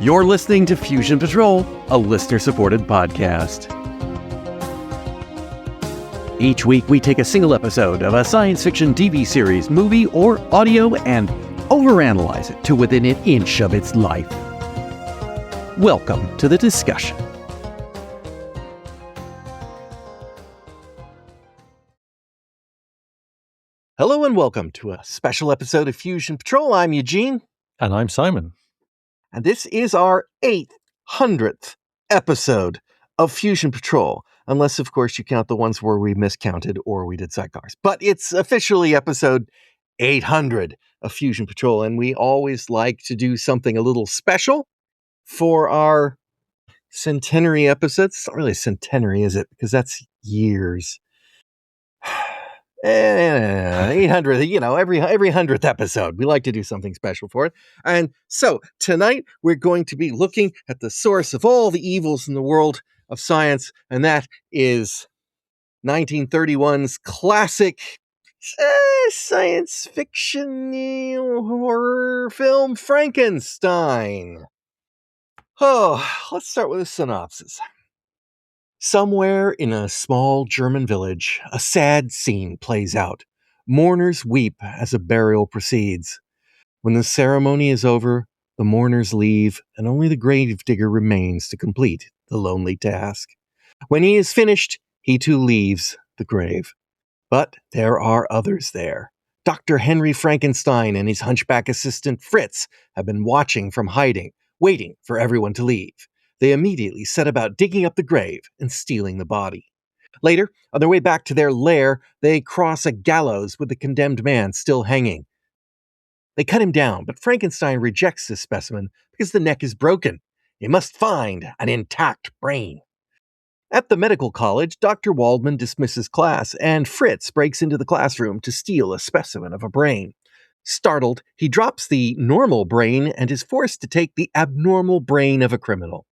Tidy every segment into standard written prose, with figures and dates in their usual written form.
You're listening to Fusion Patrol, a listener-supported podcast. Each week, we take a single episode of a science fiction TV series, movie, or audio and overanalyze it to within an inch of its life. Welcome to the discussion. Hello and welcome to a special episode of Fusion Patrol. I'm Eugene. And I'm Simon. And this is our 800th episode of Fusion Patrol. Unless, of course, you count the ones where we miscounted or we did sidecars. But it's officially episode 800 of Fusion Patrol. And we always like to do something a little special for our centenary episodes. It's not really centenary, is it? Because that's years. 800, every 100th episode, we like to do something special for it. And so tonight we're going to be looking at the source of all the evils in the world of science, and that is 1931's classic science fiction horror film, Frankenstein. Oh, let's start with a synopsis. Somewhere in a small German village, a sad scene plays out. Mourners weep as a burial proceeds. When the ceremony is over, the mourners leave, and only the gravedigger remains to complete the lonely task. When he is finished, he too leaves the grave. But there are others there. Dr. Henry Frankenstein and his hunchback assistant Fritz have been watching from hiding, waiting for everyone to leave. They immediately set about digging up the grave and stealing the body. Later, on their way back to their lair, they cross a gallows with the condemned man still hanging. They cut him down, but Frankenstein rejects this specimen because the neck is broken. He must find an intact brain. At the medical college, Dr. Waldman dismisses class, and Fritz breaks into the classroom to steal a specimen of a brain. Startled, he drops the normal brain and is forced to take the abnormal brain of a criminal.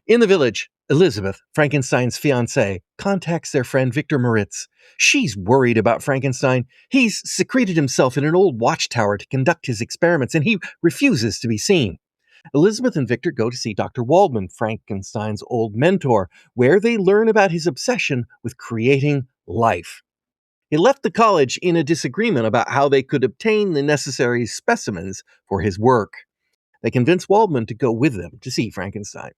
In the village, Elizabeth, Frankenstein's fiancée, contacts their friend Victor Moritz. She's worried about Frankenstein. He's secreted himself in an old watchtower to conduct his experiments, and he refuses to be seen. Elizabeth and Victor go to see Dr. Waldman, Frankenstein's old mentor, where they learn about his obsession with creating life. He left the college in a disagreement about how they could obtain the necessary specimens for his work. They convince Waldman to go with them to see Frankenstein.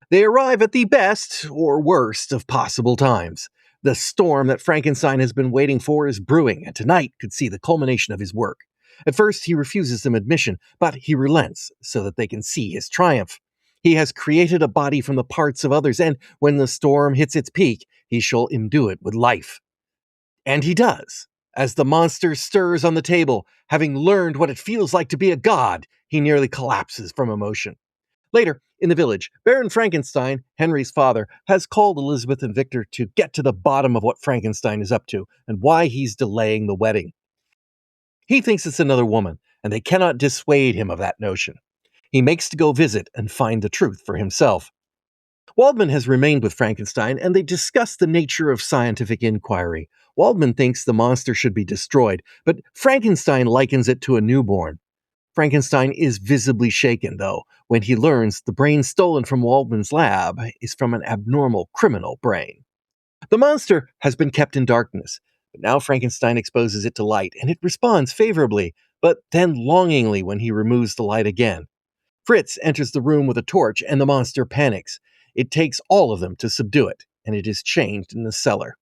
They arrive at the best or worst of possible times. The storm that Frankenstein has been waiting for is brewing, and tonight could see the culmination of his work. At first, he refuses them admission, but he relents so that they can see his triumph. He has created a body from the parts of others, and when the storm hits its peak, he shall imbue it with life. And he does. As the monster stirs on the table, having learned what it feels like to be a god, he nearly collapses from emotion. Later, in the village, Baron Frankenstein, Henry's father, has called Elizabeth and Victor to get to the bottom of what Frankenstein is up to and why he's delaying the wedding. He thinks it's another woman, and they cannot dissuade him of that notion. He makes to go visit and find the truth for himself. Waldman has remained with Frankenstein, and they discuss the nature of scientific inquiry. Waldman thinks the monster should be destroyed, but Frankenstein likens it to a newborn. Frankenstein is visibly shaken, though, when he learns the brain stolen from Waldman's lab is from an abnormal criminal brain. The monster has been kept in darkness, but now Frankenstein exposes it to light, and it responds favorably, but then longingly when he removes the light again. Fritz enters the room with a torch, and the monster panics. It takes all of them to subdue it, and it is chained in the cellar.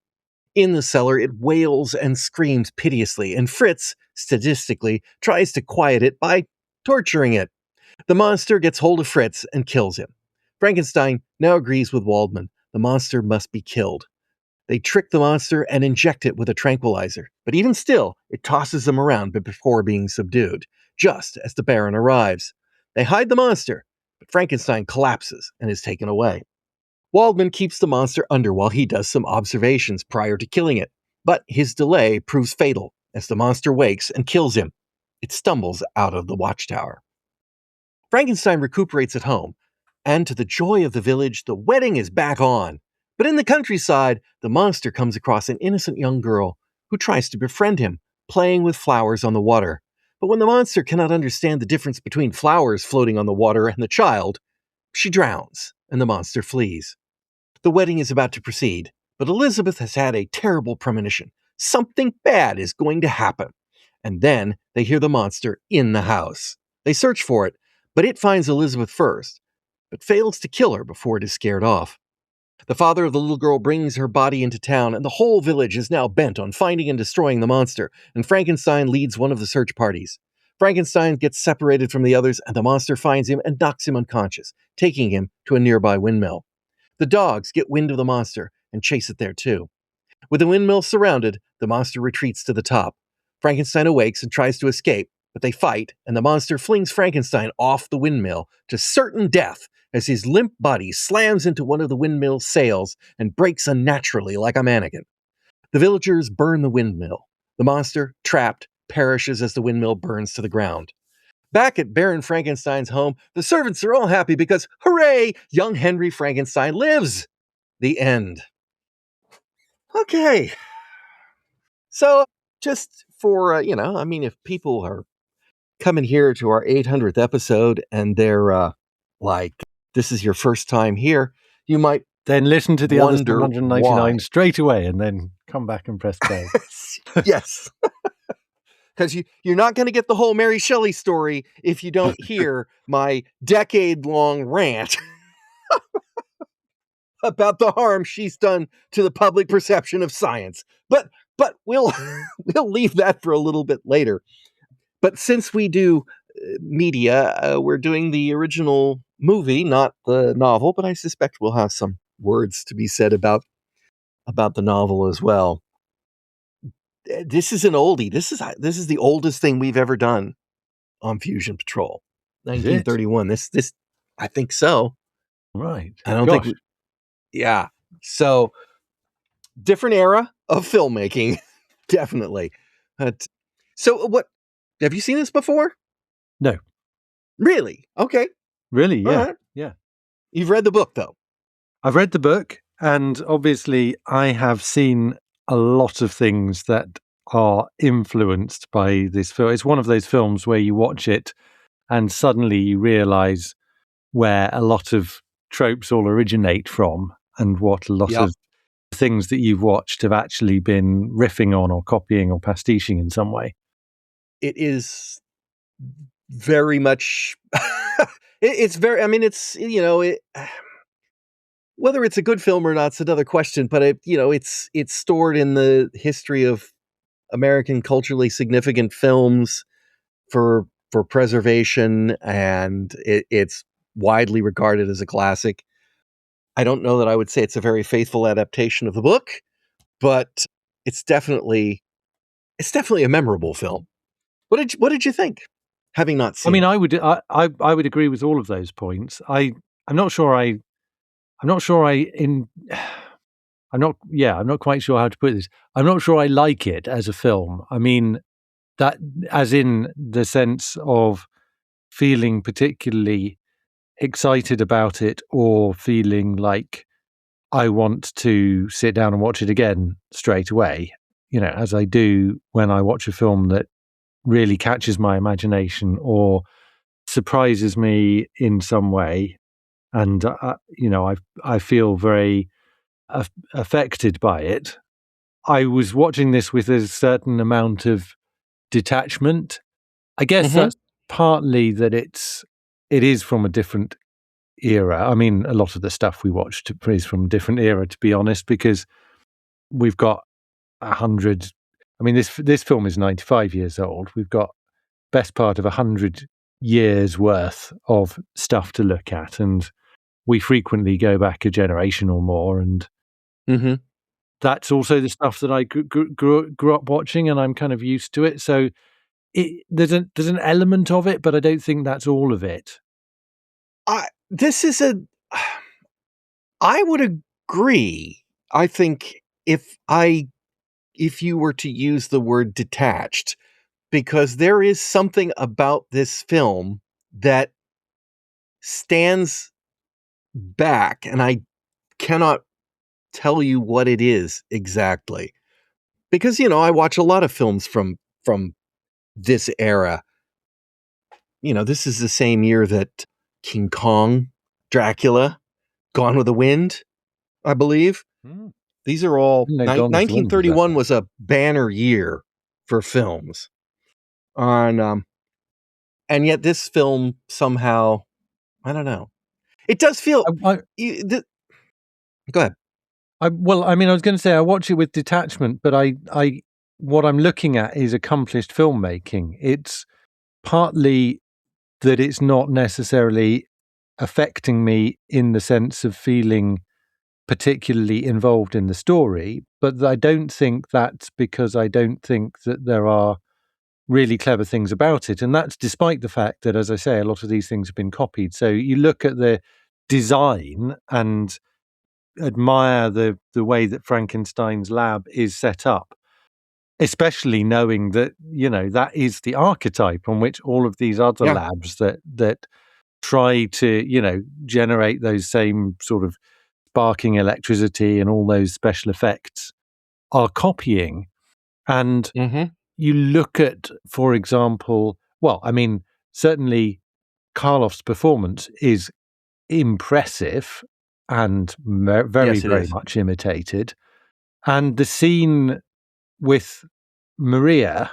In the cellar, it wails and screams piteously, and Fritz, statistically, tries to quiet it by torturing it. The monster gets hold of Fritz and kills him. Frankenstein now agrees with Waldman. The monster must be killed. They trick the monster and inject it with a tranquilizer, but even still, it tosses them around before being subdued, just as the Baron arrives. They hide the monster, but Frankenstein collapses and is taken away. Waldman keeps the monster under while he does some observations prior to killing it, but his delay proves fatal as the monster wakes and kills him. It stumbles out of the watchtower. Frankenstein recuperates at home, and to the joy of the village, the wedding is back on. But in the countryside, the monster comes across an innocent young girl who tries to befriend him, playing with flowers on the water. But when the monster cannot understand the difference between flowers floating on the water and the child, she drowns, and the monster flees. The wedding is about to proceed, but Elizabeth has had a terrible premonition. Something bad is going to happen. And then they hear the monster in the house. They search for it, but it finds Elizabeth first, but fails to kill her before it is scared off. The father of the little girl brings her body into town, and the whole village is now bent on finding and destroying the monster, and Frankenstein leads one of the search parties. Frankenstein gets separated from the others, and the monster finds him and knocks him unconscious, taking him to a nearby windmill. The dogs get wind of the monster and chase it there too. With the windmill surrounded, the monster retreats to the top. Frankenstein awakes and tries to escape, but they fight, and the monster flings Frankenstein off the windmill to certain death as his limp body slams into one of the windmill's sails and breaks unnaturally like a mannequin. The villagers burn the windmill. The monster, trapped, perishes as the windmill burns to the ground. Back at Baron Frankenstein's home, the servants are all happy because, hooray, young Henry Frankenstein lives! The end. Okay. So, just for, if people are coming here to our 800th episode and they're like, this is your first time here, you might then listen to the other 199 why. straight away and then come back and press play. Yes. Because you're not going to get the whole Mary Shelley story if you don't hear my decade-long rant about the harm she's done to the public perception of science. But we'll leave that for a little bit later. But since we do media, we're doing the original movie, not the novel, but I suspect we'll have some words to be said about the novel as well. This is an oldie. This is the oldest thing we've ever done on Fusion Patrol. 1931. This I think so. Right. I don't think. Yeah. So different era of filmmaking, definitely. So what? Have you seen this before? No. Really? Okay. Really? Yeah. Right. Yeah. You've read the book, though. I've read the book, and obviously I have seen a lot of things that are influenced by this film. It's one of those films where you watch it and suddenly you realize where a lot of tropes all originate from and what a lot of things that you've watched have actually been riffing on or copying or pastiching in some way. It is very much it's very, it's, whether it's a good film or not, it's another question, but it's stored in the history of American culturally significant films for preservation, and it's widely regarded as a classic. I don't know that I would say it's a very faithful adaptation of the book, but it's definitely a memorable film. What did you think, having not seen? I would agree with all of those points. I'm not quite sure how to put this. I'm not sure I like it as a film. I mean, that as in the sense of feeling particularly excited about it or feeling like I want to sit down and watch it again straight away, as I do when I watch a film that really catches my imagination or surprises me in some way. And, I feel very affected by it. I was watching this with a certain amount of detachment. I guess that's partly that it is from a different era. I mean, a lot of the stuff we watched is from a different era, to be honest, because we've got 100. I mean, this film is 95 years old. We've got best part of 100 years worth of stuff to look at, and we frequently go back a generation or more, and that's also the stuff that I grew up watching, and I'm kind of used to it. So there's an element of it, but I don't think that's all of it. I would agree. I think if you were to use the word detached, because there is something about this film that stands back, and I cannot tell you what it is exactly, because I watch a lot of films from this era. This is the same year that King Kong Dracula, Gone with the Wind, I believe. These are all... 1931 was a banner year for films. And yet this film somehow, I don't know. It does feel... Go ahead. I was going to say I watch it with detachment, but what I'm looking at is accomplished filmmaking. It's partly that it's not necessarily affecting me in the sense of feeling particularly involved in the story, but I don't think that's because I don't think that there are really clever things about it. And that's despite the fact that, as I say, a lot of these things have been copied. So you look at the design and admire the way that Frankenstein's lab is set up, especially knowing that, that is the archetype on which all of these other labs that try to, generate those same sort of sparking electricity and all those special effects are copying. And you look at, for example, certainly Karloff's performance is impressive and very much imitated. And the scene with Maria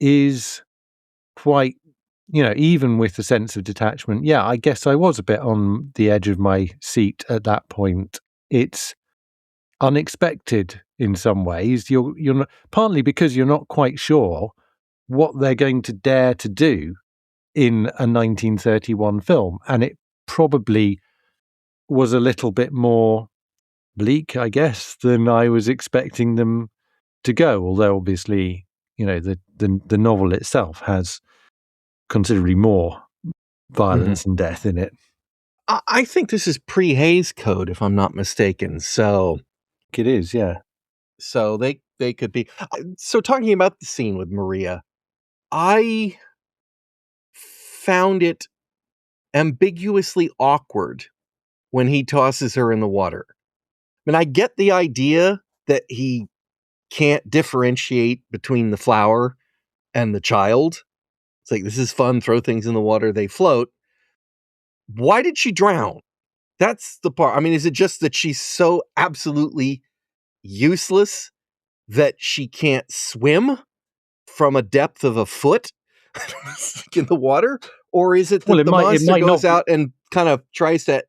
is quite, even with the sense of detachment. Yeah, I guess I was a bit on the edge of my seat at that point. It's unexpected in some ways. You're not, partly because you're not quite sure what they're going to dare to do in a 1931 film, and it probably was a little bit more bleak, I guess, than I was expecting them to go. Although obviously, the novel itself has considerably more violence and death in it. I think this is pre-Hays Code, if I'm not mistaken. So it is, yeah. So they could be. So talking about the scene with Maria, I found it ambiguously awkward when he tosses her in the water. I mean, I get the idea that he can't differentiate between the flower and the child. It's like, this is fun, throw things in the water, they float. Why did she drown? That's the part. I mean, is it just that she's so absolutely useless that she can't swim from a depth of a foot in the water? Or is it that the monster goes out and kind of tries to,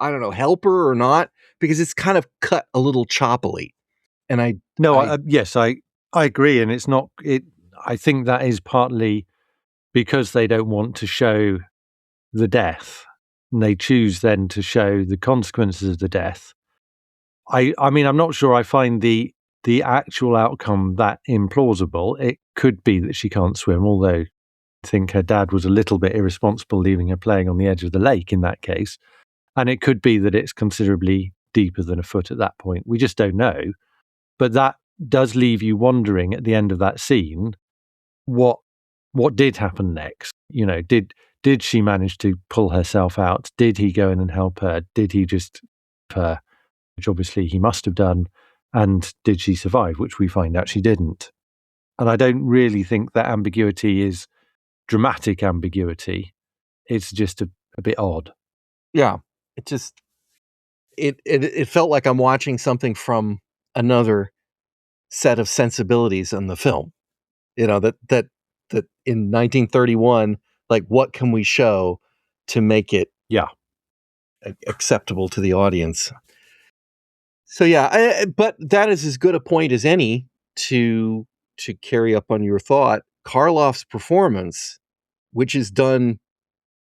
I don't know, help her or not? Because it's kind of cut a little choppily. And yes, I agree. And it's not, I think that is partly because they don't want to show the death, and they choose then to show the consequences of the death. I mean, I'm not sure I find the actual outcome that implausible. It could be that she can't swim, although I think her dad was a little bit irresponsible leaving her playing on the edge of the lake in that case. And it could be that it's considerably deeper than a foot at that point. We just don't know. But that does leave you wondering at the end of that scene, what did happen next? Did she manage to pull herself out? Did he go in and help her? Did he just her, which obviously he must have done? And did she survive, which we find out she didn't? And I don't really think that ambiguity is dramatic ambiguity. It's just a bit odd. Yeah, it just it felt like I'm watching something from another set of sensibilities in the film. That in 1931, like, what can we show to make it acceptable to the audience? So but that is as good a point as any to carry up on your thought. Karloff's performance, which is done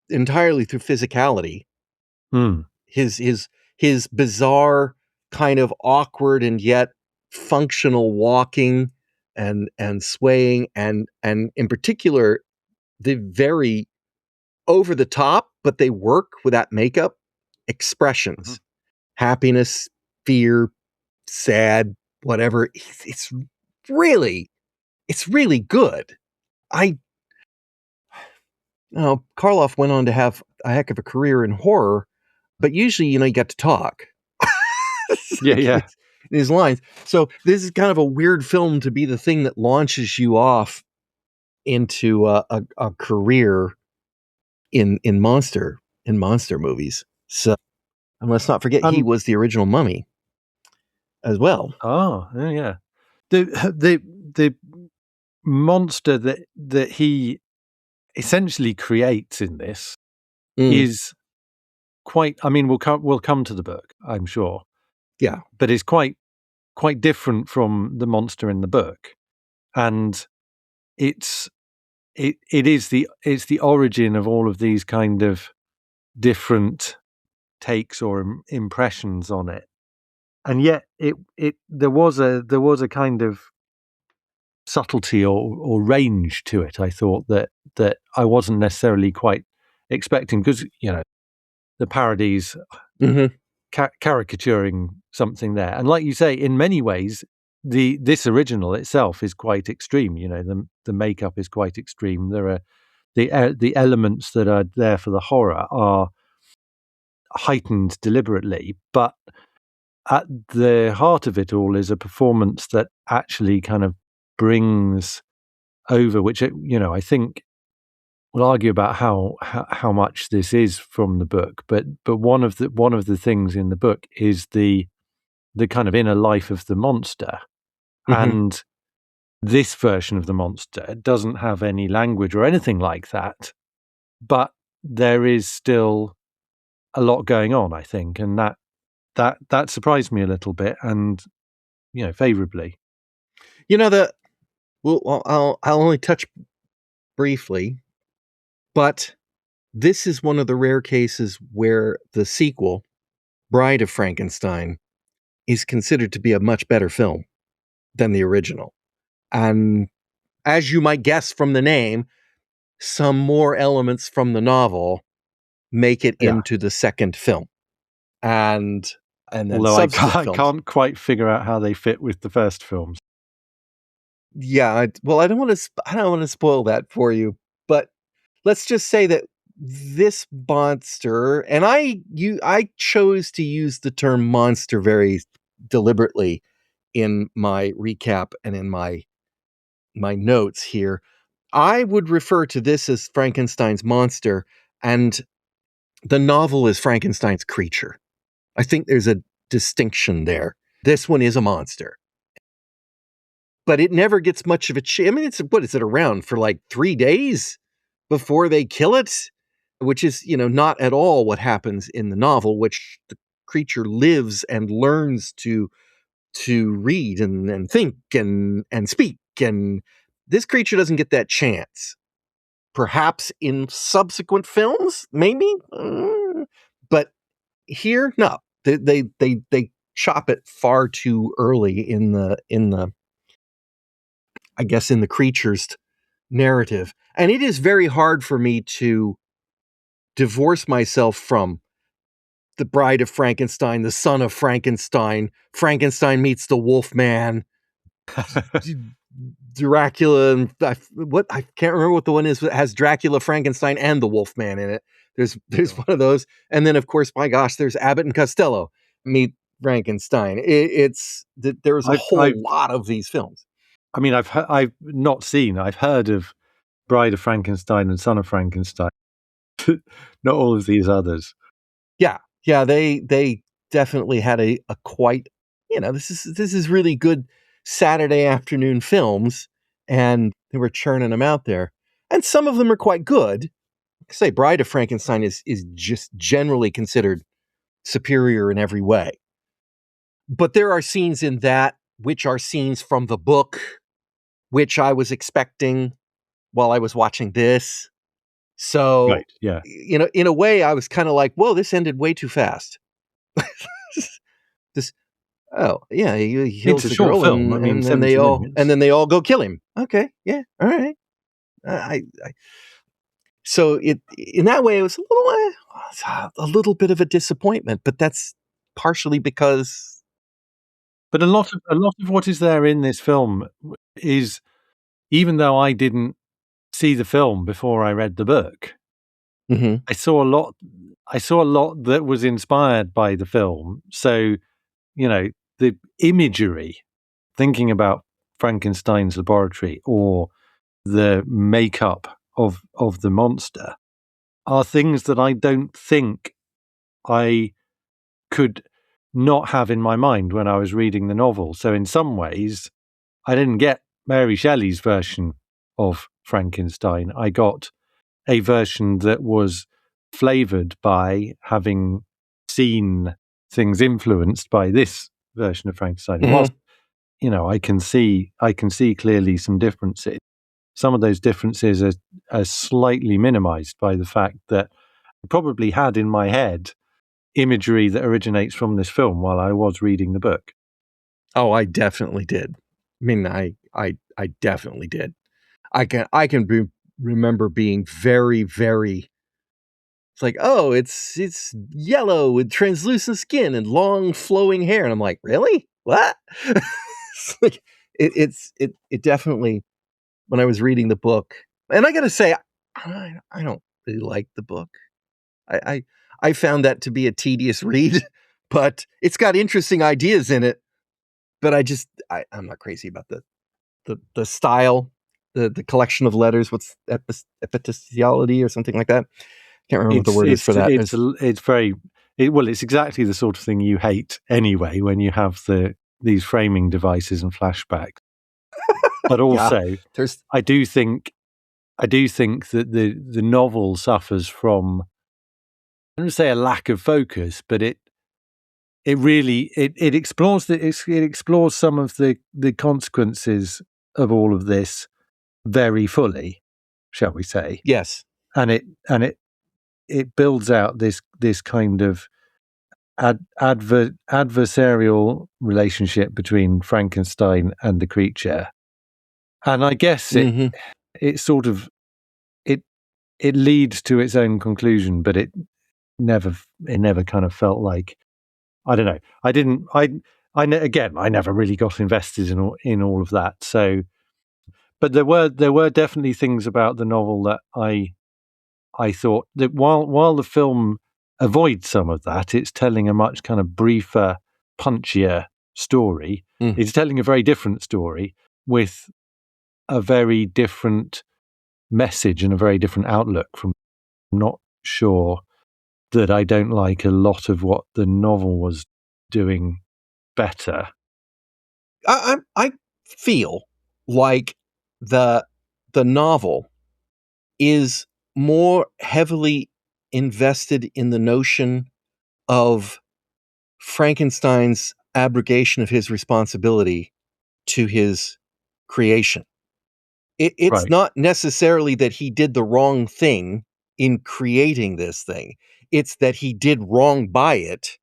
entirely through physicality, his bizarre, kind of awkward and yet functional walking and swaying, and in particular the very over the top, but they work with that makeup, expressions, happiness, fear, sad, whatever. It's really good. Karloff went on to have a heck of a career in horror, but usually, you get to talk. Yeah. In his lines. So this is kind of a weird film to be the thing that launches you off into a career in monster movies. So, and let's not forget, he was the original mummy as well. Oh, yeah. The monster that he essentially creates in this is quite. I mean, we'll come to the book, I'm sure. Yeah, but it's quite different from the monster in the book, and it's the origin of all of these kind of different takes or impressions on it, and yet there was a kind of subtlety or range to it. I thought that I wasn't necessarily quite expecting, because the parodies caricaturing something there, and like you say, in many ways this original itself is quite extreme. The makeup is quite extreme. There are the elements that are there for the horror are heightened deliberately, but at the heart of it all is a performance that actually kind of brings over, which I think we'll argue about how much this is from the book, but one of the things in the book is the kind of inner life of the monster, and this version of the monster doesn't have any language or anything like that, but there is still a lot going on, I think, and that surprised me a little bit, and favorably. I'll only touch briefly, but this is one of the rare cases where the sequel, Bride of Frankenstein, is considered to be a much better film than the original. And as you might guess from the name, some more elements from the novel make it into the second film. And then although I can't quite figure out how they fit with the first films. Yeah, I don't want to spoil that for you, but let's just say that this monster, and I chose to use the term monster very deliberately in my recap and in my notes here. I would refer to this as Frankenstein's monster, and the novel is Frankenstein's creature. I think there's a distinction there. This one is a monster, but it never gets much of a chance. I mean, what is it around for like 3 days before they kill it? Which is, not at all what happens in the novel, which the creature lives and learns to read and think and speak. And this creature doesn't get that chance. Perhaps in subsequent films, maybe, but here, no. They chop it far too early in the I guess in the creature's narrative, and it is very hard for me to divorce myself from the Bride of Frankenstein, the Son of Frankenstein, Frankenstein meets the Wolfman, Dracula, and I can't remember what the one is that has Dracula, Frankenstein, and the Wolfman in it. There's one of those, and then of course, my gosh, there's Abbott and Costello meet Frankenstein. There's a whole lot of these films. I mean, I've not seen. I've heard of Bride of Frankenstein and Son of Frankenstein. Not all of these others. Yeah, they definitely had a quite, this is really good Saturday afternoon films, and they were churning them out there. And some of them are quite good. Say Bride of Frankenstein is just generally considered superior in every way. But there are scenes in that which are scenes from the book, which I was expecting while I was watching this. So, right, yeah. In a way, I was kind of like, whoa, this ended way too fast. He kills the girl, film. and then they all go kill him. Okay, yeah, all right. So in that way, it was a little bit of a disappointment, but that's partially because. But a lot of what is there in this film is, even though I didn't see the film before I read the book, I saw a lot that was inspired by the film. So, the imagery, thinking about Frankenstein's laboratory or the makeup of the monster, are things that I don't think I could not have in my mind when I was reading the novel. So in some ways, I didn't get Mary Shelley's version of Frankenstein. I got a version that was flavored by having seen things influenced by this version of Frankenstein. Mhm. Whilst, I can see clearly some differences. Some of those differences are slightly minimized by the fact that I probably had in my head imagery that originates from this film while I was reading the book. Oh, I definitely did. I mean, I definitely did. I can remember being very, very. It's like, oh, it's yellow with translucent skin and long flowing hair, and I'm like, really? What? It's like it definitely. When I was reading the book, and I got to say, I don't really like the book. I found that to be a tedious read, but it's got interesting ideas in it. But I'm not crazy about the style, the collection of letters. What's epistolary or something like that? Can't remember what the word is for that. It's exactly the sort of thing you hate anyway when you have these framing devices and flashbacks. But also, I do think that the novel suffers from, I don't want to say a lack of focus, but it really explores it explores some of the consequences of all of this very fully, shall we say? Yes, and it builds out this kind of adversarial relationship between Frankenstein and the creature, and I guess it sort of it leads to its own conclusion, but it never kind of felt like, I don't know. I never really got invested in all of that. So, but there were definitely things about the novel that I thought that while the film avoids some of that, it's telling a much kind of briefer, punchier story. It's telling a very different story with a very different message and a very different outlook from. I'm not sure that I don't like a lot of what the novel was doing better. I feel like the novel is more heavily invested in the notion of Frankenstein's abrogation of his responsibility to his creation. It's Right. not necessarily that he did the wrong thing in creating this thing. It's that he did wrong by it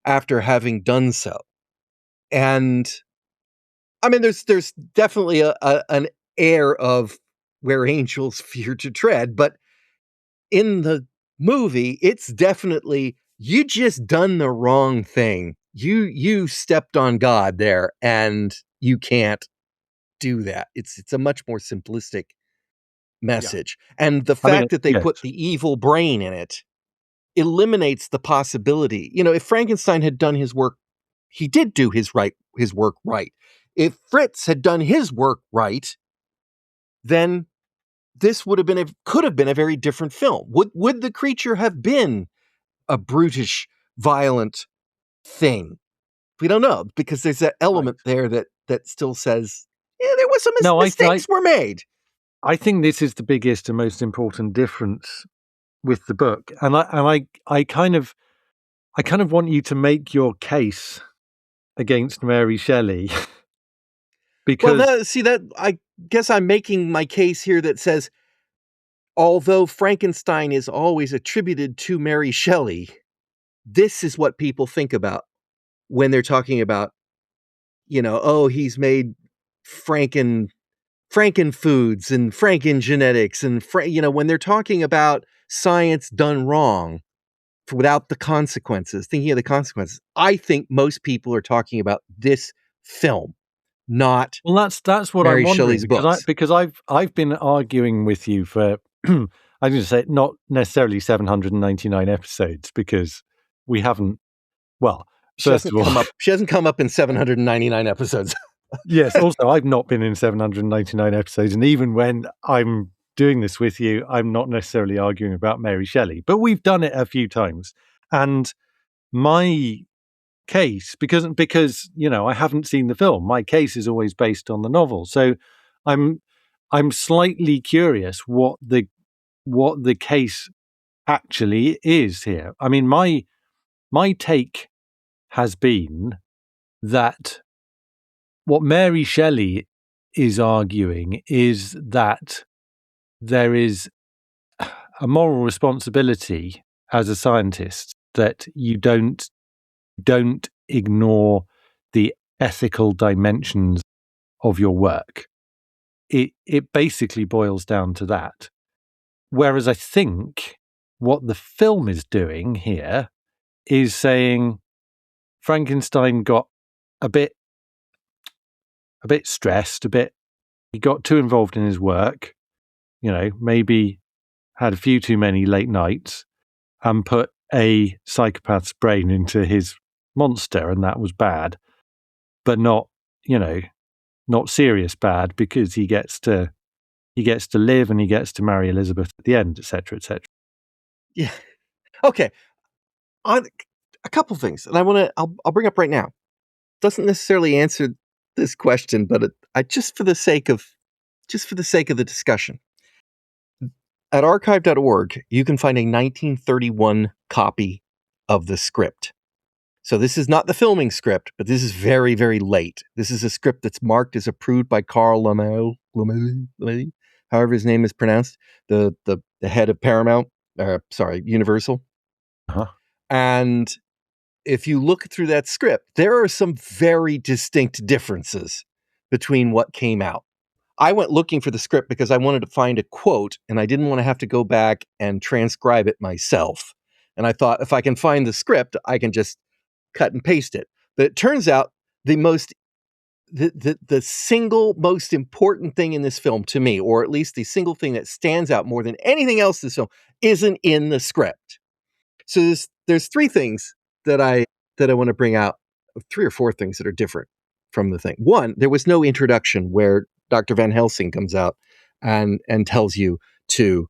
after having done so. And I mean, there's definitely an air of where angels fear to tread, but in the movie, it's definitely, you just done the wrong thing. You stepped on God there, and you can't do that. It's a much more simplistic message. Yeah. And the fact that they put the evil brain in it eliminates the possibility. If Frankenstein had done his work, he did do his work right. If Fritz had done his work right, then this could have been a very different film. Would the creature have been a brutish, violent thing? We don't know, because there's that element there that still says, yeah, there was some mistakes were made. I think this is the biggest and most important difference with the book, and I kind of want you to make your case against Mary Shelley. Because I guess I'm making my case here that says, although Frankenstein is always attributed to Mary Shelley, this is what people think about when they're talking about, he's made Franken foods and Franken genetics and when they're talking about science done wrong without the consequences, thinking of the consequences. I think most people are talking about this film, not that's what Mary I'm wondering, Shelley's books. Because I've been arguing with you for I'm going to say not necessarily 799 episodes, because we haven't. Well, first of all, she hasn't come up in 799 episodes. Yes. Also, I've not been in 799 episodes, and even when I'm doing this with you, I'm not necessarily arguing about Mary Shelley, but we've done it a few times. And my case, because I haven't seen the film, my case is always based on the novel. So I'm slightly curious what the case actually is here. I mean, my take has been that what Mary Shelley is arguing is that there is a moral responsibility as a scientist that you don't ignore the ethical dimensions of your work. It basically boils down to that. Whereas I think what the film is doing here is saying Frankenstein got a bit stressed, he got too involved in his work, maybe had a few too many late nights and put a psychopath's brain into his monster, and that was bad, but not serious bad, because he gets to live and he gets to marry Elizabeth at the end, etc., etc. Yeah. Okay. On a couple things, and I'll bring up right now. Doesn't necessarily answer this question, but I just for the sake of the discussion. At archive.org, you can find a 1931 copy of the script. So this is not the filming script, but this is very, very late. This is a script that's marked as approved by Karloff, however his name is pronounced, the head of Paramount, Universal. Uh-huh. And if you look through that script, there are some very distinct differences between what came out. I went looking for the script because I wanted to find a quote, and I didn't want to have to go back and transcribe it myself. And I thought, if I can find the script, I can just cut and paste it. But it turns out the single most important thing in this film to me, or at least the single thing that stands out more than anything else in this film, isn't in the script. So there's three things that I want to bring out, three or four things that are different from the thing. One, there was no introduction where Dr. Van Helsing comes out and tells you to,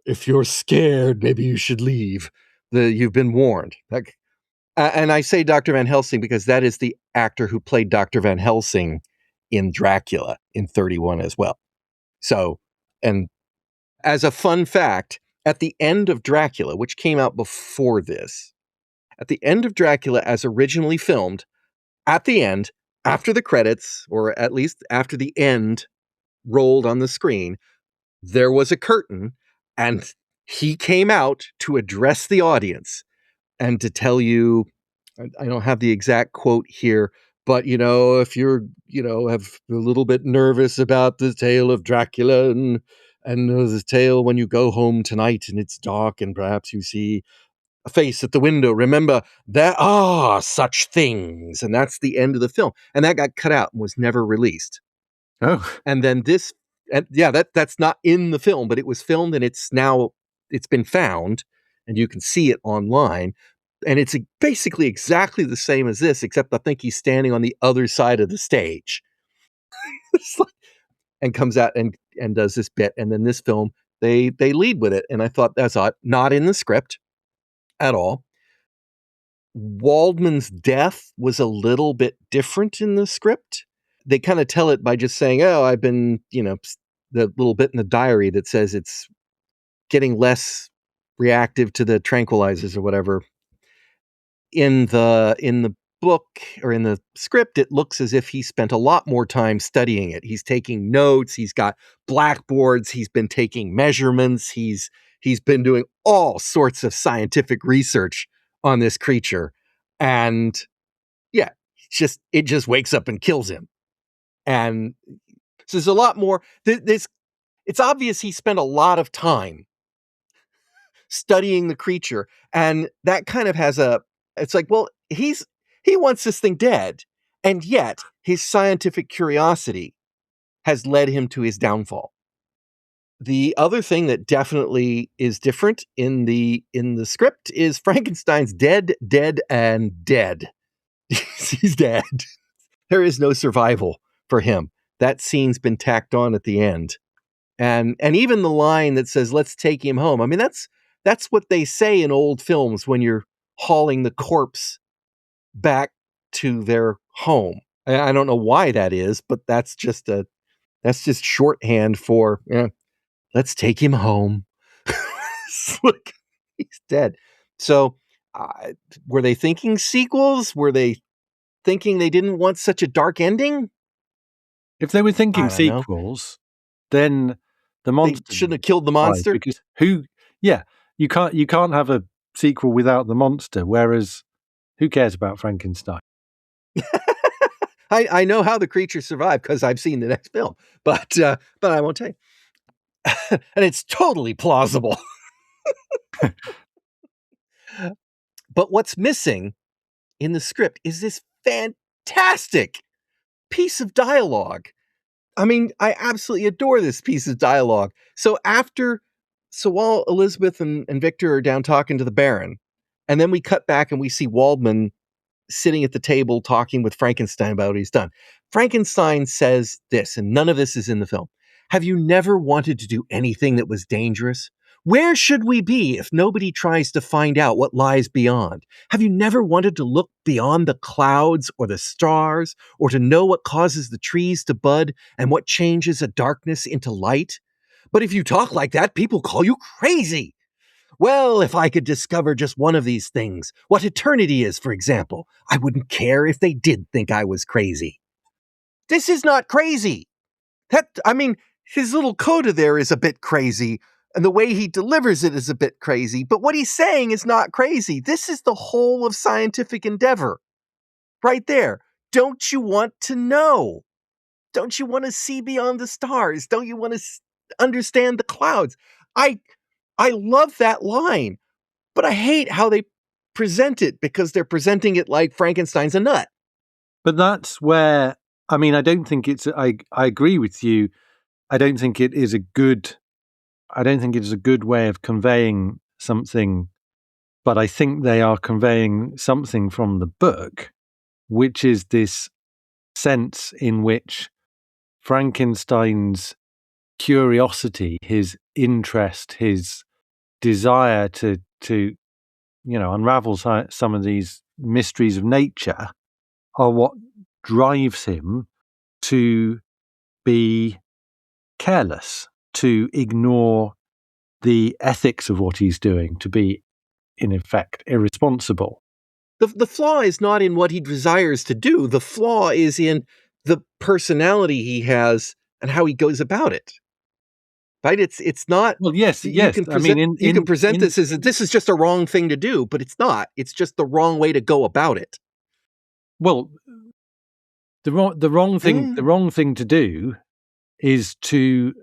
if you're scared, maybe you should leave. You've been warned. And I say Dr. Van Helsing because that is the actor who played Dr. Van Helsing in Dracula in 31 as well. So, and as a fun fact, at the end of Dracula, which came out before this, at the end of Dracula as originally filmed, at the end, after the credits, or at least after the end rolled on the screen, there was a curtain, and he came out to address the audience and to tell you, I don't have the exact quote here, but, if you're, have a little bit nervous about the tale of Dracula and the tale when you go home tonight and it's dark and perhaps you see a face at the window, remember, there are such things. And that's the end of the film. And that got cut out and was never released. Oh. And then that's not in the film, but it was filmed and it's been found and you can see it online. And it's basically exactly the same as this, except I think he's standing on the other side of the stage. And comes out and does this bit. And then this film, they lead with it. And I thought, that's odd. Not in the script at all. Waldman's death was a little bit different in the script. They kind of tell it by just saying, oh, I've been, the little bit in the diary that says it's getting less reactive to the tranquilizers or whatever. In the book or in the script, it looks as if he spent a lot more time studying it. He's taking notes. He's got blackboards. He's been taking measurements. He's been doing all sorts of scientific research on this creature. And yeah, it just wakes up and kills him. And so there's a lot more. It's obvious he spent a lot of time studying the creature. And that kind of it's like, well, he wants this thing dead. And yet his scientific curiosity has led him to his downfall. The other thing that definitely is different in the script is Frankenstein's dead, and dead. He's dead. There is no survival for him. That scene's been tacked on at the end. And even the line that says, let's take him home. I mean, that's That's what they say in old films when you're hauling the corpse back to their home. I don't know why that is, but that's just shorthand for let's take him home. Look, he's dead. So, were they thinking sequels? Were they thinking they didn't want such a dark ending? If they were thinking I don't know. sequels, then the They monster shouldn't have killed the dies, monster. because you can't have a sequel without the monster. Whereas, who cares about Frankenstein? I know how the creature survived because I've seen the next film, but I won't tell you. And it's totally plausible. But what's missing in the script is this fantastic piece of dialogue. I mean, I absolutely adore this piece of dialogue. So while Elizabeth and Victor are down talking to the Baron, and then we cut back and we see Waldman sitting at the table talking with Frankenstein about what he's done. Frankenstein says this, and none of this is in the film. Have you never wanted to do anything that was dangerous? Where should we be if nobody tries to find out what lies beyond? Have you never wanted to look beyond the clouds or the stars, or to know what causes the trees to bud and what changes a darkness into light? But if you talk like that, people call you crazy. Well, if I could discover just one of these things, what eternity is, for example, I wouldn't care if they did think I was crazy. This is not crazy. His little coda there is a bit crazy, and the way he delivers it is a bit crazy, but what he's saying is not crazy. This is the whole of scientific endeavor. Right there. Don't you want to know? Don't you want to see beyond the stars? Don't you want to understand the clouds? I love that line, but I hate how they present it, because they're presenting it like Frankenstein's a nut. But that's where, I mean, I don't think it's, I agree with you. I don't think it is a good way of conveying something, but I think they are conveying something from the book, which is this sense in which Frankenstein's curiosity, his interest, his desire to unravel some of these mysteries of nature are what drives him to be careless, to ignore the ethics of what he's doing, to be, in effect, irresponsible. The flaw is not in what he desires to do. The flaw is in the personality he has and how he goes about it. Right? It's not. Well, yes. You can present this as this is just a wrong thing to do, but it's not. It's just the wrong way to go about it. Well, the wrong thing to do is to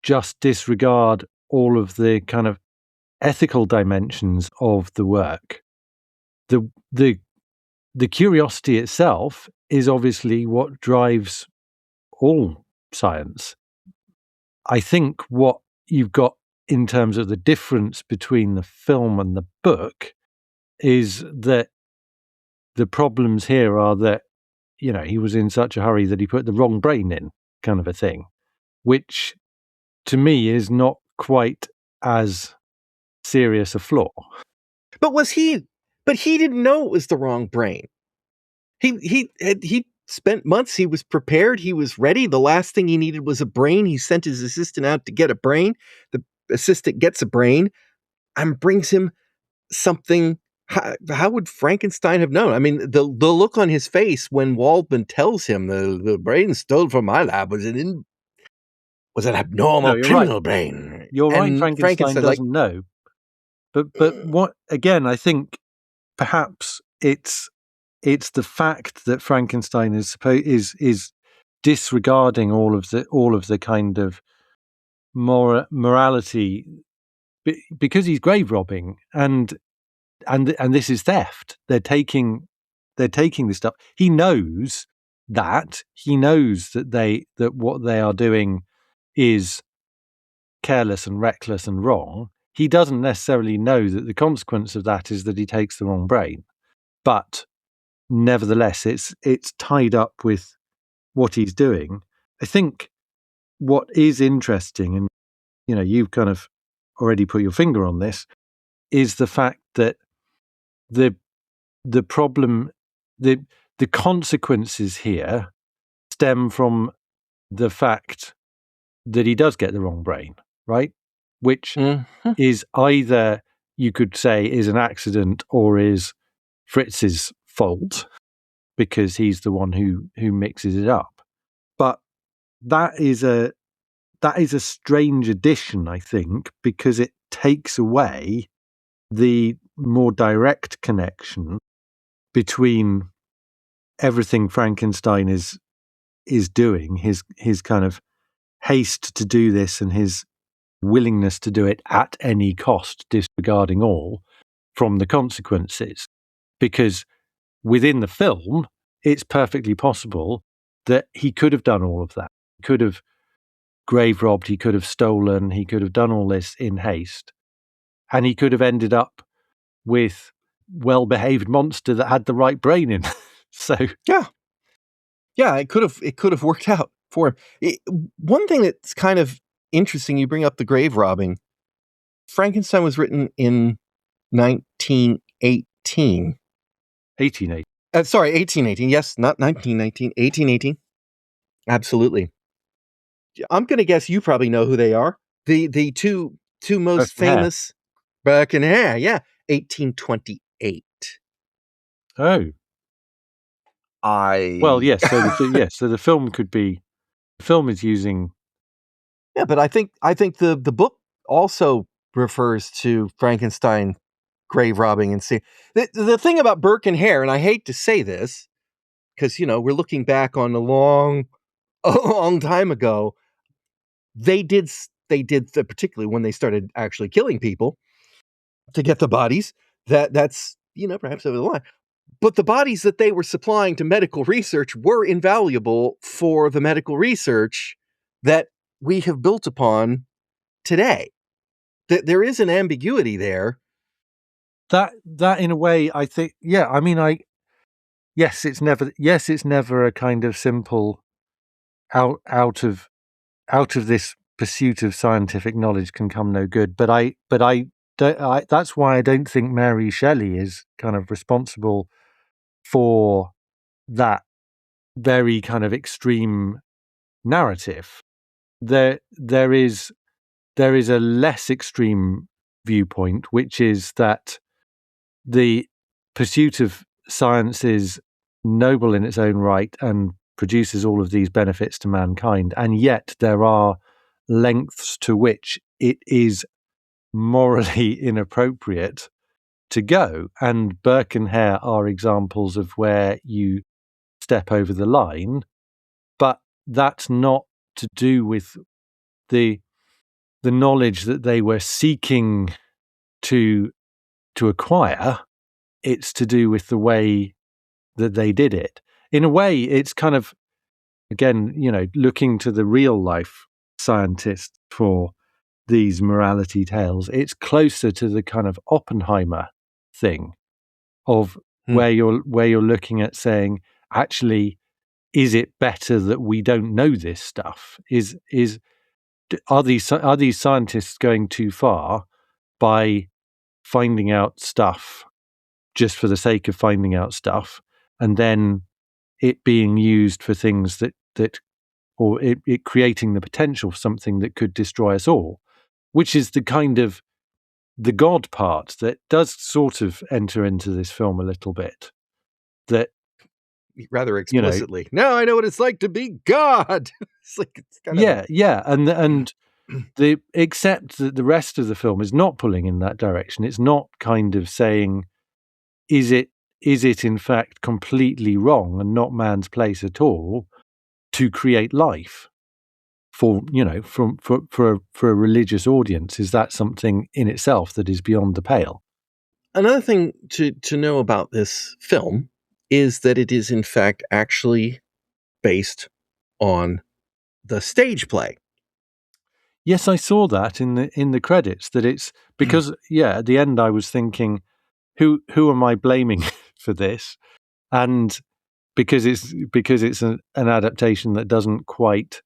just disregard all of the kind of ethical dimensions of the work. The curiosity itself is obviously what drives all science. I think what you've got in terms of the difference between the film and the book is that the problems here are that, he was in such a hurry that he put the wrong brain in, kind of a thing, which to me is not quite as serious a flaw. But he didn't know it was the wrong brain. He spent months, he was prepared, he was ready. The last thing he needed was a brain. He sent his assistant out to get a brain. The assistant gets a brain and brings him something. How would Frankenstein have known? I mean, the look on his face when Waldman tells him the brain stole from my lab was an abnormal criminal brain. You're right. Frankenstein doesn't know. But what, again, I think perhaps it's the fact that Frankenstein is disregarding all of the kind of morality, because he's grave robbing and this is theft. They're taking this stuff. He knows that what they are doing is careless and reckless and wrong. He doesn't necessarily know that the consequence of that is that he takes the wrong brain, but nevertheless, it's tied up with what he's doing. I think what is interesting, and you've kind of already put your finger on this, is the fact that the problem, the consequences here stem from the fact that he does get the wrong brain, right? Which is either, you could say, is an accident or is Fritz's fault because he's the one who mixes it up. But that is a strange addition, I think, because it takes away the more direct connection between everything Frankenstein is doing, his kind of haste to do this and his willingness to do it at any cost, disregarding all, from the consequences. Because within the film, it's perfectly possible that he could have done all of that. He could have grave robbed, he could have stolen, he could have done all this in haste, and he could have ended up with well-behaved monster that had the right brain in. So yeah, it could have worked out for him. One thing that's kind of interesting, you bring up the grave robbing. Frankenstein was written in 1918. 1880. Sorry, 1818. Yes, not 1919. 1818. Absolutely. I'm going to guess you probably know who they are. The two most famous. Burke and Hare. Yeah, 1828. Oh. Well, yes. So the film could be. The film is using. Yeah, but I think the book also refers to Frankenstein grave robbing and see the thing about Burke and Hare, and I hate to say this because we're looking back on a long time ago. They did particularly when they started actually killing people to get the bodies. That's perhaps over the line. But the bodies that they were supplying to medical research were invaluable for the medical research that we have built upon today. There is an ambiguity there. That in a way, I think, yeah. I mean, it's never a kind of simple out of this pursuit of scientific knowledge can come no good. But I don't. That's why I don't think Mary Shelley is kind of responsible for that very kind of extreme narrative. There is a less extreme viewpoint, which is that the pursuit of science is noble in its own right and produces all of these benefits to mankind, and yet there are lengths to which it is morally inappropriate to go. And Burke and Hare are examples of where you step over the line, but that's not to do with the knowledge that they were seeking to acquire. It's to do with the way that they did it. In a way, it's kind of, again, looking to the real life scientists for these morality tales. It's closer to the kind of Oppenheimer thing of where you're looking at saying, actually, is it better that we don't know this stuff? Are these scientists going too far by finding out stuff just for the sake of finding out stuff, and then it being used for things that or it creating the potential for something that could destroy us all, which is the kind of the God part that does sort of enter into this film a little bit. That rather explicitly. Now I know what it's like to be God. It's kind of and except that the rest of the film is not pulling in that direction. It's not kind of saying, is it in fact completely wrong and not man's place at all to create life for a religious audience? Is that something in itself that is beyond the pale? Another thing to know about this film is that it is in fact actually based on the stage play. Yes, I saw that in the credits, that it's because at the end I was thinking, who am I blaming for this? And because it's an adaptation that doesn't quite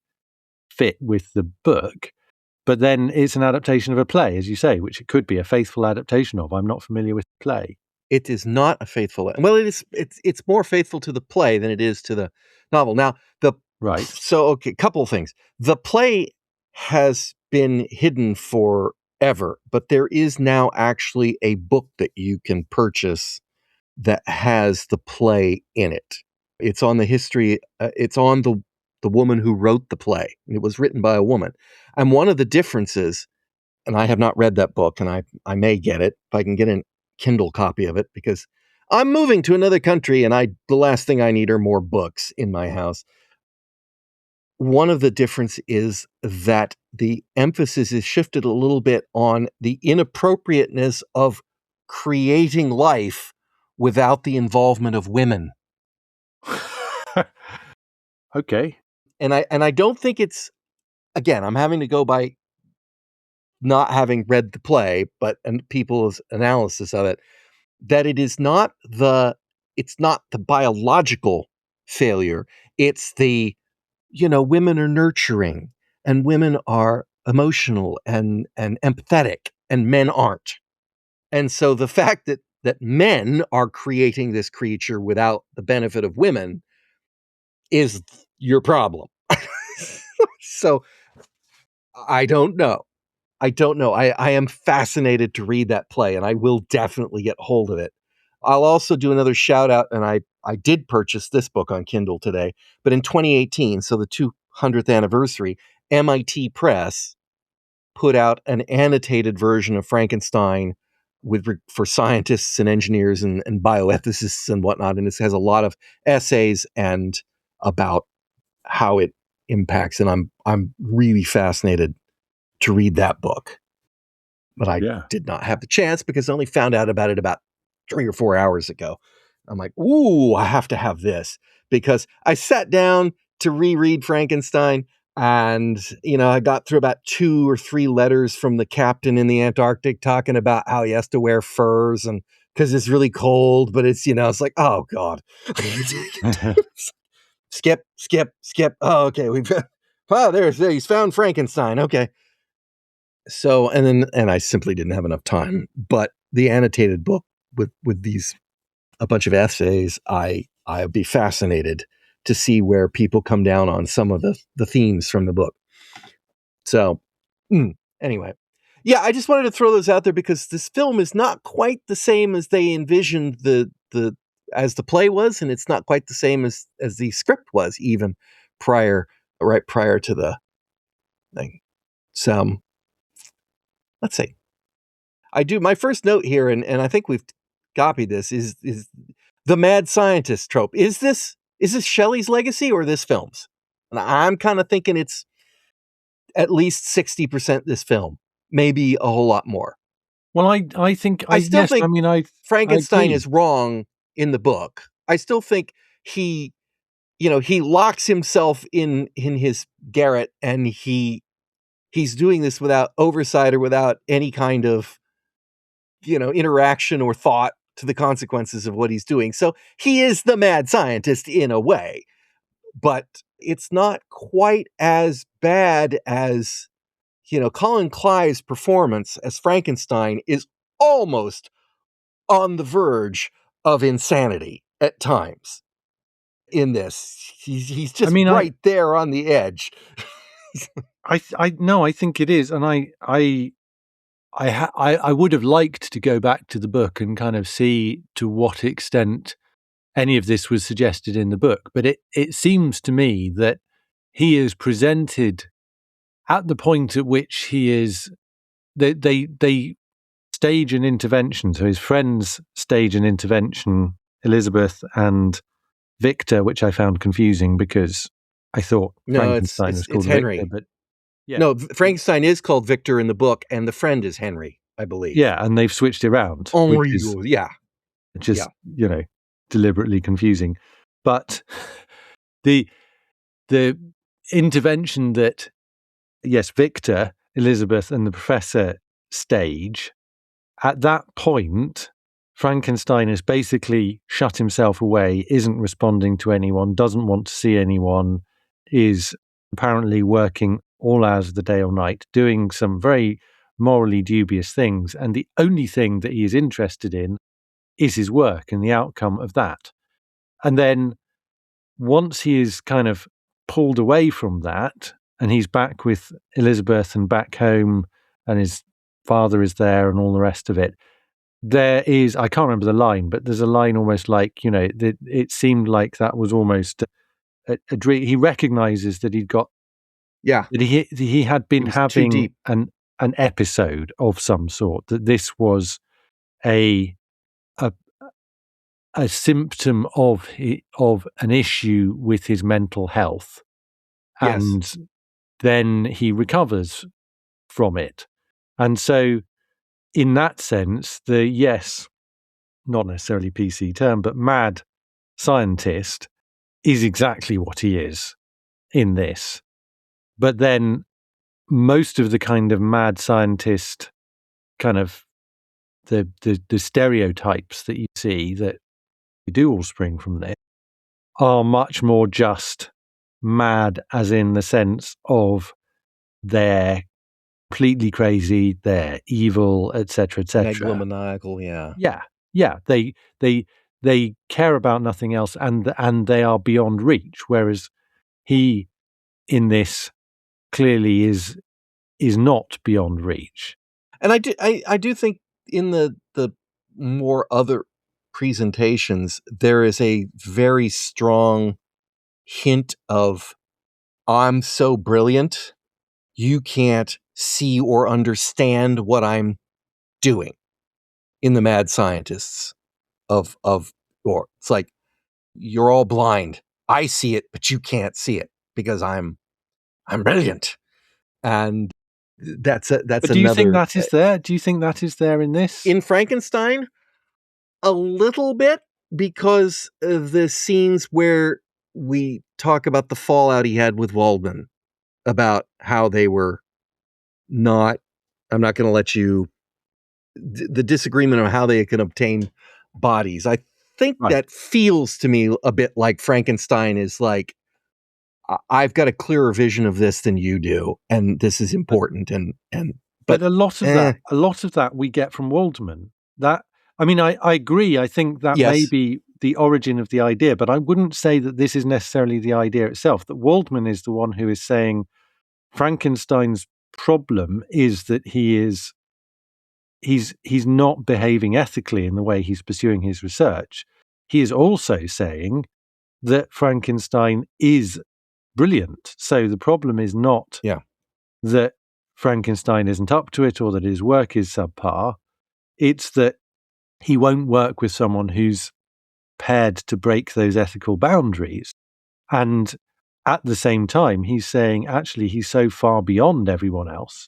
fit with the book. but then it's an adaptation of a play, as you say, which it could be a faithful adaptation of. I'm not familiar with the play. It is not a faithful. Well, it's more faithful to the play than it is to the novel. Now, Right. So, okay, couple of things. The play has been hidden forever, but there is now actually a book that you can purchase that has the play in it. It's on the history. It's on the woman who wrote the play. It was written by a woman, and one of the differences. And I have not read that book, and I may get it if I can get a Kindle copy of it, because I'm moving to another country, and the last thing I need are more books in my house. One of the difference is that the emphasis is shifted a little bit on the inappropriateness of creating life without the involvement of women. Okay. And I don't think it's, again, I'm having to go by not having read the play, and people's analysis of it, that it's not the biological failure. It's the, women are nurturing and women are emotional and empathetic and men aren't. And so the fact that men are creating this creature without the benefit of women is your problem. So I don't know. I am fascinated to read that play, and I will definitely get hold of it. I'll also do another shout out, and I did purchase this book on Kindle today, but in 2018, so the 200th anniversary, MIT Press put out an annotated version of Frankenstein for scientists and engineers and bioethicists and whatnot, and this has a lot of essays and about how it impacts, and I'm really fascinated to read that book. But I did not have the chance because I only found out about it about 3 or 4 hours ago. I'm like, ooh, I have to have this, because I sat down to reread Frankenstein, and, I got through about 2 or 3 letters from the captain in the Antarctic talking about how he has to wear furs and because it's really cold, but it's, it's like, oh God. Skip. Oh, okay. He's found Frankenstein. Okay. So, and I simply didn't have enough time, but the annotated book with a bunch of essays, I'd be fascinated to see where people come down on some of the themes from the book. So, anyway, yeah, I just wanted to throw those out there because this film is not quite the same as they envisioned as the play was, and it's not quite the same as the script was even prior to the thing. So, let's see. I do my first note here, and I think we've copied this, is the mad scientist trope. Is this Shelley's legacy or this film's? And I'm kind of thinking it's at least 60% this film, maybe a whole lot more. Well, I think Frankenstein is wrong in the book. I still think he locks himself in his garret, and he's doing this without oversight or without any kind of interaction or thought to the consequences of what he's doing. So he is the mad scientist in a way, but it's not quite as bad as, Colin Clive's performance as Frankenstein is almost on the verge of insanity at times in this. He's just right there on the edge. I think it is. And I would have liked to go back to the book and kind of see to what extent any of this was suggested in the book. But it seems to me that he is presented at the point at which he is, they stage an intervention. So his friends stage an intervention, Elizabeth and Victor, which I found confusing because I thought Frankenstein was called Henry. Victor, but yeah. No, Frankenstein is called Victor in the book, and the friend is Henry, I believe. Yeah, and they've switched it around. Deliberately confusing. But the intervention that, yes, Victor, Elizabeth, and the professor stage, at that point, Frankenstein has basically shut himself away, isn't responding to anyone, doesn't want to see anyone, is apparently working all hours of the day or night, doing some very morally dubious things, and the only thing that he is interested in is his work and the outcome of that. And then once he is kind of pulled away from that, and he's back with Elizabeth and back home, and his father is there and all the rest of it, there is, I can't remember the line, but there's a line almost like, it seemed like that was almost a dream. He recognizes that he'd got, Yeah. that he had been was too having deep. an episode of some sort, that this was a symptom of an issue with his mental health, Yes. and then he recovers from it. And so in that sense, not necessarily PC term, but mad scientist is exactly what he is in this. But then most of the kind of mad scientist, kind of the stereotypes that you see that do all spring from this, are much more just mad, as in the sense of they're completely crazy, they're evil, etc., etc. Megalomaniacal, yeah. Yeah. They care about nothing else, and they are beyond reach. Whereas he, in this, clearly is not beyond reach. And I do think in the more other presentations, there is a very strong hint of, I'm so brilliant, you can't see or understand what I'm doing, in the mad scientists or it's like, you're all blind. I see it, but you can't see it because I'm brilliant. And that's But do another. you think that is there? Do you think that is there in this? In Frankenstein? A little bit, because of the scenes where we talk about the fallout he had with Waldman, about how they were not, I'm not going to let you, the disagreement on how they can obtain bodies. I think that feels to me a bit like Frankenstein is like, I've got a clearer vision of this than you do, and this is important. But a lot of that we get from Waldman. That, I mean, I agree. I think that may be the origin of the idea, but I wouldn't say that this is necessarily the idea itself. That Waldman is the one who is saying Frankenstein's problem is that he's not behaving ethically in the way he's pursuing his research. He is also saying that Frankenstein is brilliant. So the problem is not that Frankenstein isn't up to it or that his work is subpar. It's that he won't work with someone who's prepared to break those ethical boundaries. And at the same time, he's saying, actually, he's so far beyond everyone else.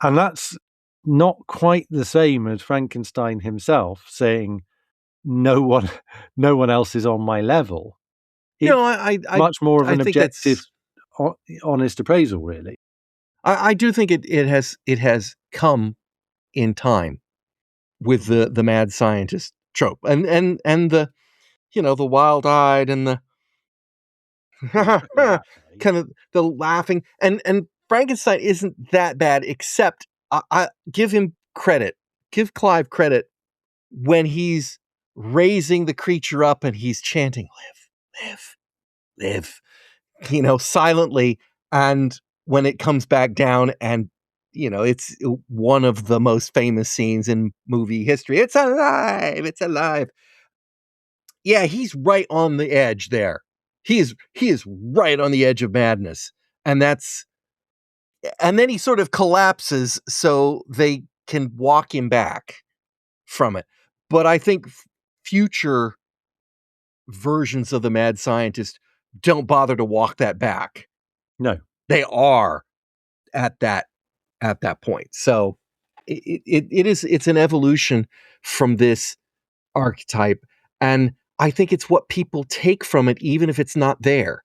And that's not quite the same as Frankenstein himself saying, no one else is on my level. It's much more of an objective, honest appraisal, really. I do think it has come in time with the mad scientist trope, and the, the wild-eyed and the kind of the laughing, and Frankenstein isn't that bad, except I give him credit, give Clive credit when he's raising the creature up and he's chanting, live, silently, and when it comes back down, and it's one of the most famous scenes in movie history. It's alive. Yeah, he's right on the edge there. He is right on the edge of madness. And then he sort of collapses so they can walk him back from it. But I think future versions of the mad scientist don't bother to walk that back. No. They are at that point. So it's an evolution from this archetype, and I think it's what people take from it, even if it's not there.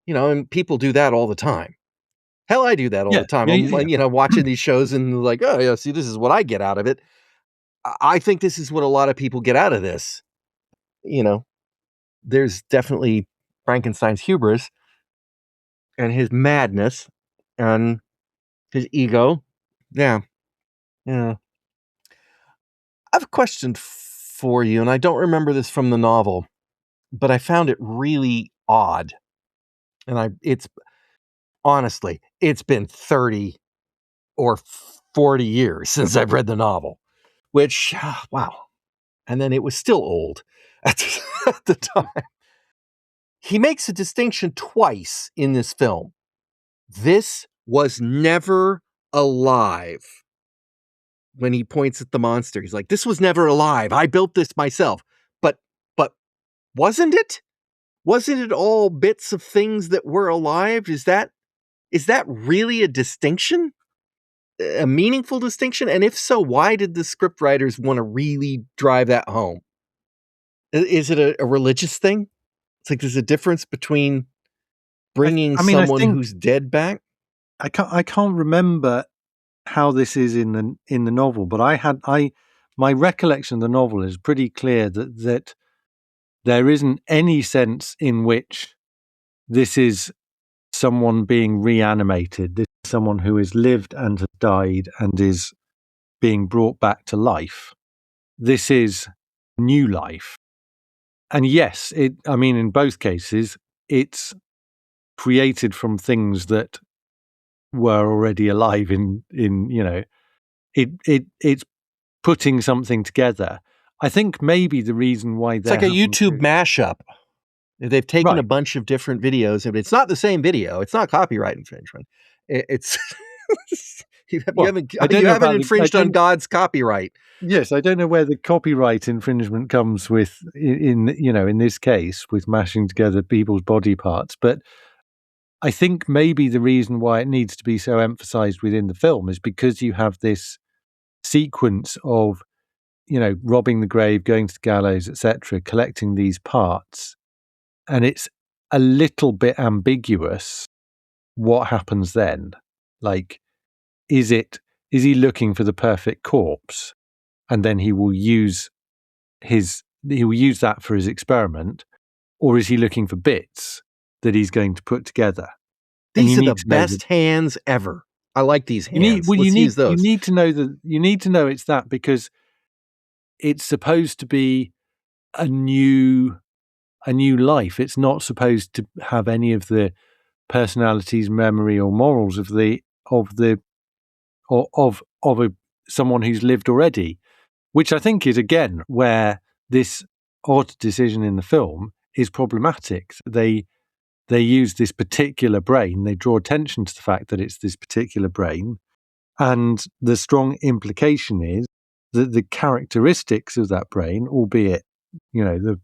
And people do that all the time. Hell, I do that all the time. I'm watching these shows and like, oh yeah, see, this is what I get out of it. I think this is what a lot of people get out of this. There's definitely Frankenstein's hubris and his madness, and his ego. Yeah. I have a question for you, and I don't remember this from the novel, but I found it really odd. And it's honestly, it's been 30 or 40 years since I've read the novel, which, wow. And then it was still old at the time. He makes a distinction twice in this film. This was never alive. When he points at the monster, he's like, this was never alive. I built this myself. But wasn't it? Wasn't it all bits of things that were alive? Is that really a distinction? A meaningful distinction? And if so, why did the scriptwriters want to really drive that home? Is it a religious thing? It's like there's a difference between bringing someone who's dead back. I can't remember how this is in the novel, but my recollection of the novel is pretty clear that there isn't any sense in which this is someone being reanimated. This is someone who has lived and has died and is being brought back to life. This is new life. And yes, in both cases, it's created from things that were already alive it's putting something together. I think maybe the reason why it's like a YouTube mashup. They've taken a bunch of different videos, and it's not the same video. It's not copyright infringement. It's you haven't infringed on God's copyright. Yes, I don't know where the copyright infringement comes with in this case with mashing together people's body parts, but I think maybe the reason why it needs to be so emphasized within the film is because you have this sequence of, robbing the grave, going to the gallows, etc., collecting these parts. And it's a little bit ambiguous what happens then. Like, is he looking for the perfect corpse? And then he will use that for his experiment, or is he looking for bits that he's going to put together? These are the best hands ever. I like these hands. Let's use those. You need to know it's that because it's supposed to be a new life. It's not supposed to have any of the personalities, memory, or morals of someone who's lived already. Which I think is again where this odd decision in the film is problematic. They use this particular brain. They draw attention to the fact that it's this particular brain. And the strong implication is that the characteristics of that brain, albeit, the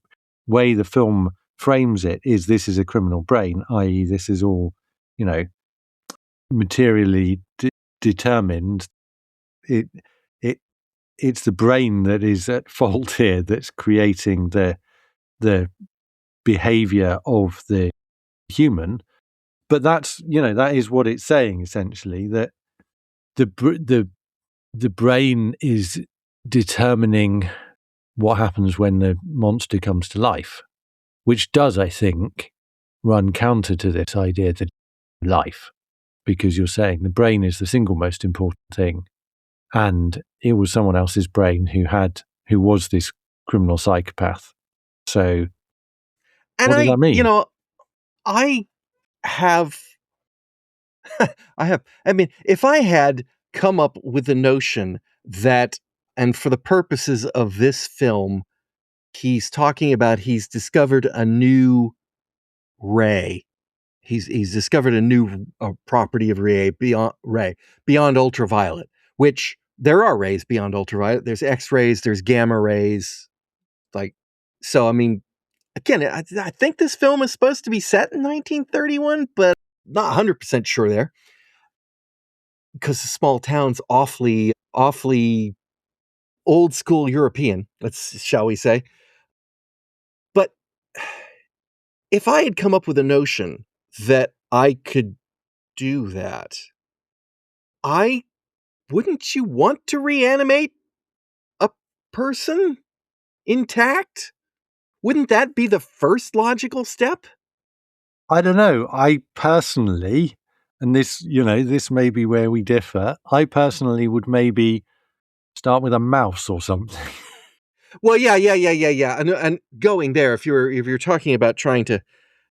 way the film frames it is this is a criminal brain, i.e. this is all, materially determined. It's the brain that is at fault here that's creating the behavior of the human. But that's, that is what it's saying essentially, that the brain is determining what happens when the monster comes to life, which does, I think, run counter to this idea that life, because you're saying the brain is the single most important thing, and it was someone else's brain who was this criminal psychopath. So, and what does that mean? I mean, if I had come up with the notion that, and for the purposes of this film, he's talking about he's discovered a new ray. He's discovered a new property of ray beyond ultraviolet, which there are rays beyond ultraviolet. There's X-rays, there's gamma rays. So, I mean, again, I think this film is supposed to be set in 1931, but not 100% sure there. Because the small town's awfully old school European, shall we say. But if I had come up with a notion that I could do that, wouldn't you want to reanimate a person intact? Wouldn't that be the first logical step? I don't know. I personally and this may be where we differ. I personally would maybe start with a mouse or something. Well, yeah. And going there, if you're talking about trying to,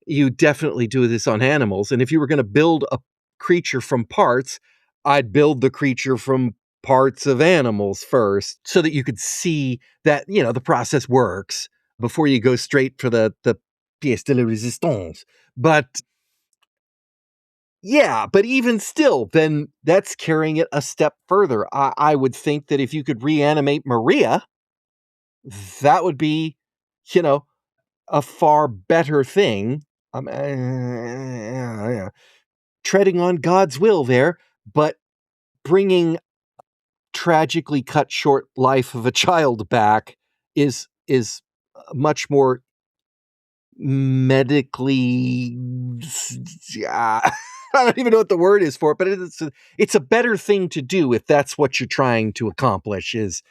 you definitely do this on animals. And if you were going to build a creature from parts, I'd build the creature from parts of animals first, so that you could see that, the process works before you go straight for the pièce de la résistance. But yeah, but even still, then that's carrying it a step further. I would think that if you could reanimate Maria, that would be, a far better thing. Yeah, treading on God's will there, but bringing tragically cut short life of a child back is much more medically, I don't even know what the word is for it, but it's a better thing to do if that's what you're trying to accomplish, is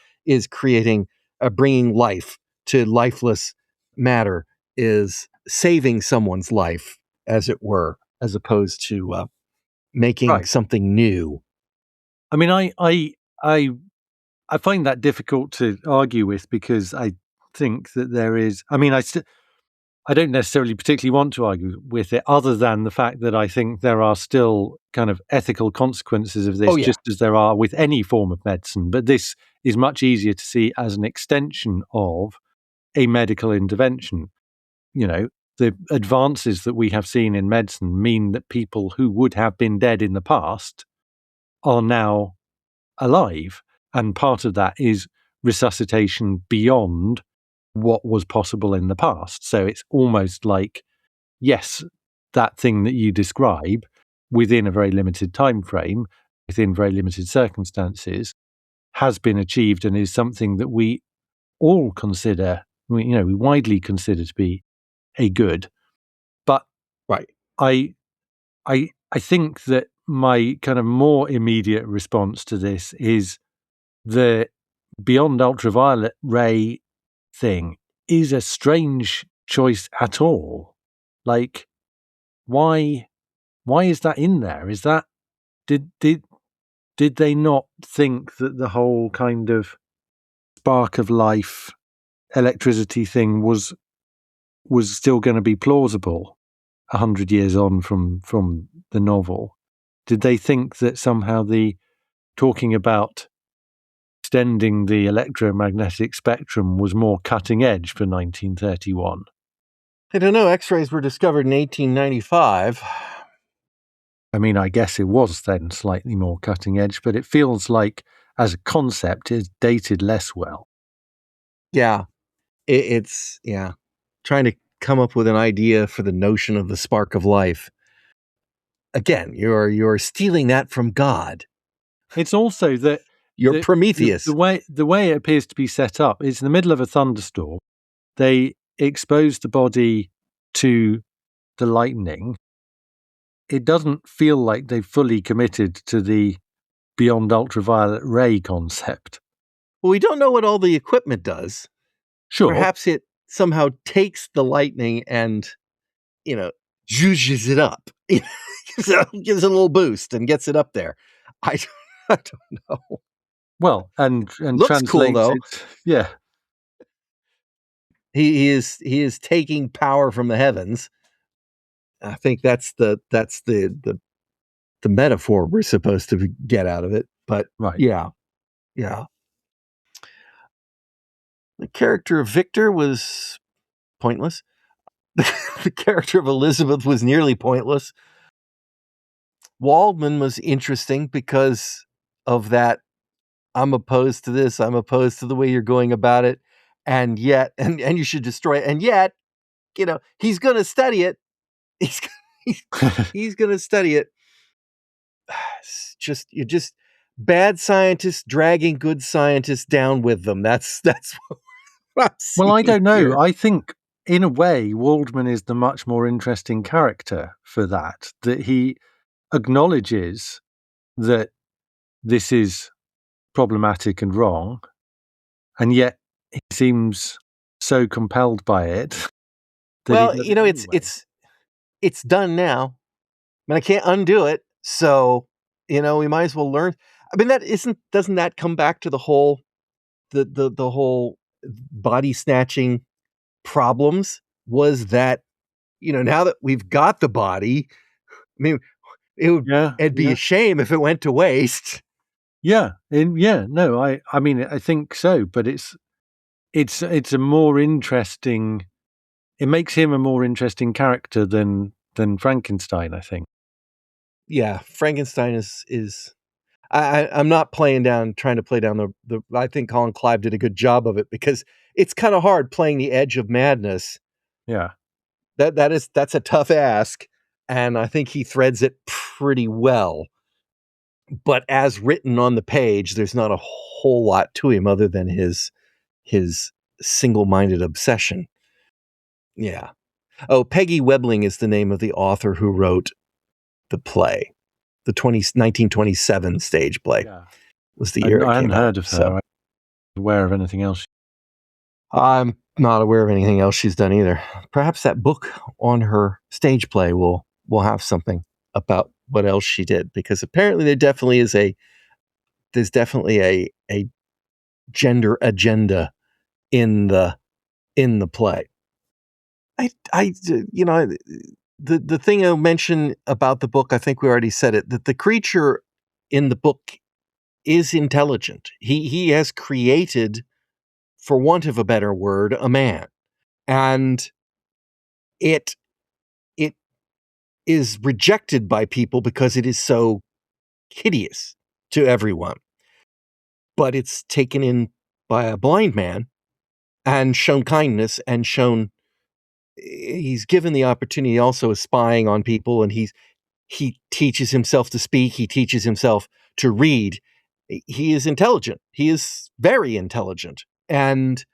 creating, bringing life to lifeless matter, is saving someone's life, as it were, as opposed to making something new. I mean, I find that difficult to argue with, because I think that there is. I mean, I don't necessarily particularly want to argue with it, other than the fact that I think there are still kind of ethical consequences of this, just as there are with any form of medicine. But this is much easier to see as an extension of a medical intervention. The advances that we have seen in medicine mean that people who would have been dead in the past are now alive. And part of that is resuscitation beyond what was possible in the past. So it's almost like, yes, that thing that you describe within a very limited time frame, within very limited circumstances, has been achieved and is something that we all consider, we widely consider to be a good. But I think that my kind of more immediate response to this is the beyond ultraviolet ray thing is a strange choice at all. Like, why is that in there? Is that did they not think that the whole kind of spark of life electricity thing was still going to be plausible 100 years on from the novel? Did they think that somehow the talking about extending the electromagnetic spectrum was more cutting edge for 1931? I don't know. X-rays were discovered in 1895. I mean, I guess it was then slightly more cutting edge, but it feels like, as a concept, it's dated less well. Yeah. It's trying to come up with an idea for the notion of the spark of life. Again, you're stealing that from God. It's also that you're Prometheus. The way it appears to be set up is in the middle of a thunderstorm. They expose the body to the lightning. It doesn't feel like they've fully committed to the beyond ultraviolet ray concept. Well, we don't know what all the equipment does. Sure. Perhaps it somehow takes the lightning and, zhuzhes it up. Gives it a little boost and gets it up there. I don't know. Well, and looks cool though. Yeah. He is taking power from the heavens. I think that's the metaphor we're supposed to get out of it. But yeah. The character of Victor was pointless. The character of Elizabeth was nearly pointless. Waldman was interesting because of that. I'm opposed to this. I'm opposed to the way you're going about it. And yet, and you should destroy it. And yet, he's going to study it. He's going to study it. You're just bad scientists dragging good scientists down with them. That's what I'm seeing. Well, I don't know. Here. I think, in a way, Waldman is the much more interesting character for that he acknowledges that this is problematic and wrong, and yet he seems so compelled by it. Well, it's done now. I mean, I can't undo it. So, we might as well learn. I mean, doesn't that come back to the whole body snatching problems? Was that, now that we've got the body, I mean, it'd be a shame if it went to waste. Yeah, no, I mean, I think so, but it's a more interesting. It makes him a more interesting character than Frankenstein, I think. Yeah, Frankenstein is. I'm not trying to play down the. I think Colin Clive did a good job of it, because it's kind of hard playing the edge of madness. Yeah, that's a tough ask, and I think he threads it pretty well. But as written on the page, there's not a whole lot to him other than his single-minded obsession. Yeah. Oh, Peggy Webling is the name of the author who wrote the play. The 1927 stage play was the year it came out. I hadn't heard of her. So. I'm aware of anything else. I'm not aware of anything else she's done either. Perhaps that book on her stage play will have something about what else she did, because apparently there's definitely a gender agenda in the play. The thing I'll mention about the book, I think we already said it, that the creature in the book is intelligent. He has created, for want of a better word, a man. And it is rejected by people because it is so hideous to everyone. But it's taken in by a blind man and shown kindness, and he's given the opportunity also of spying on people, and he teaches himself to speak. He teaches himself to read. He is intelligent. He is very intelligent and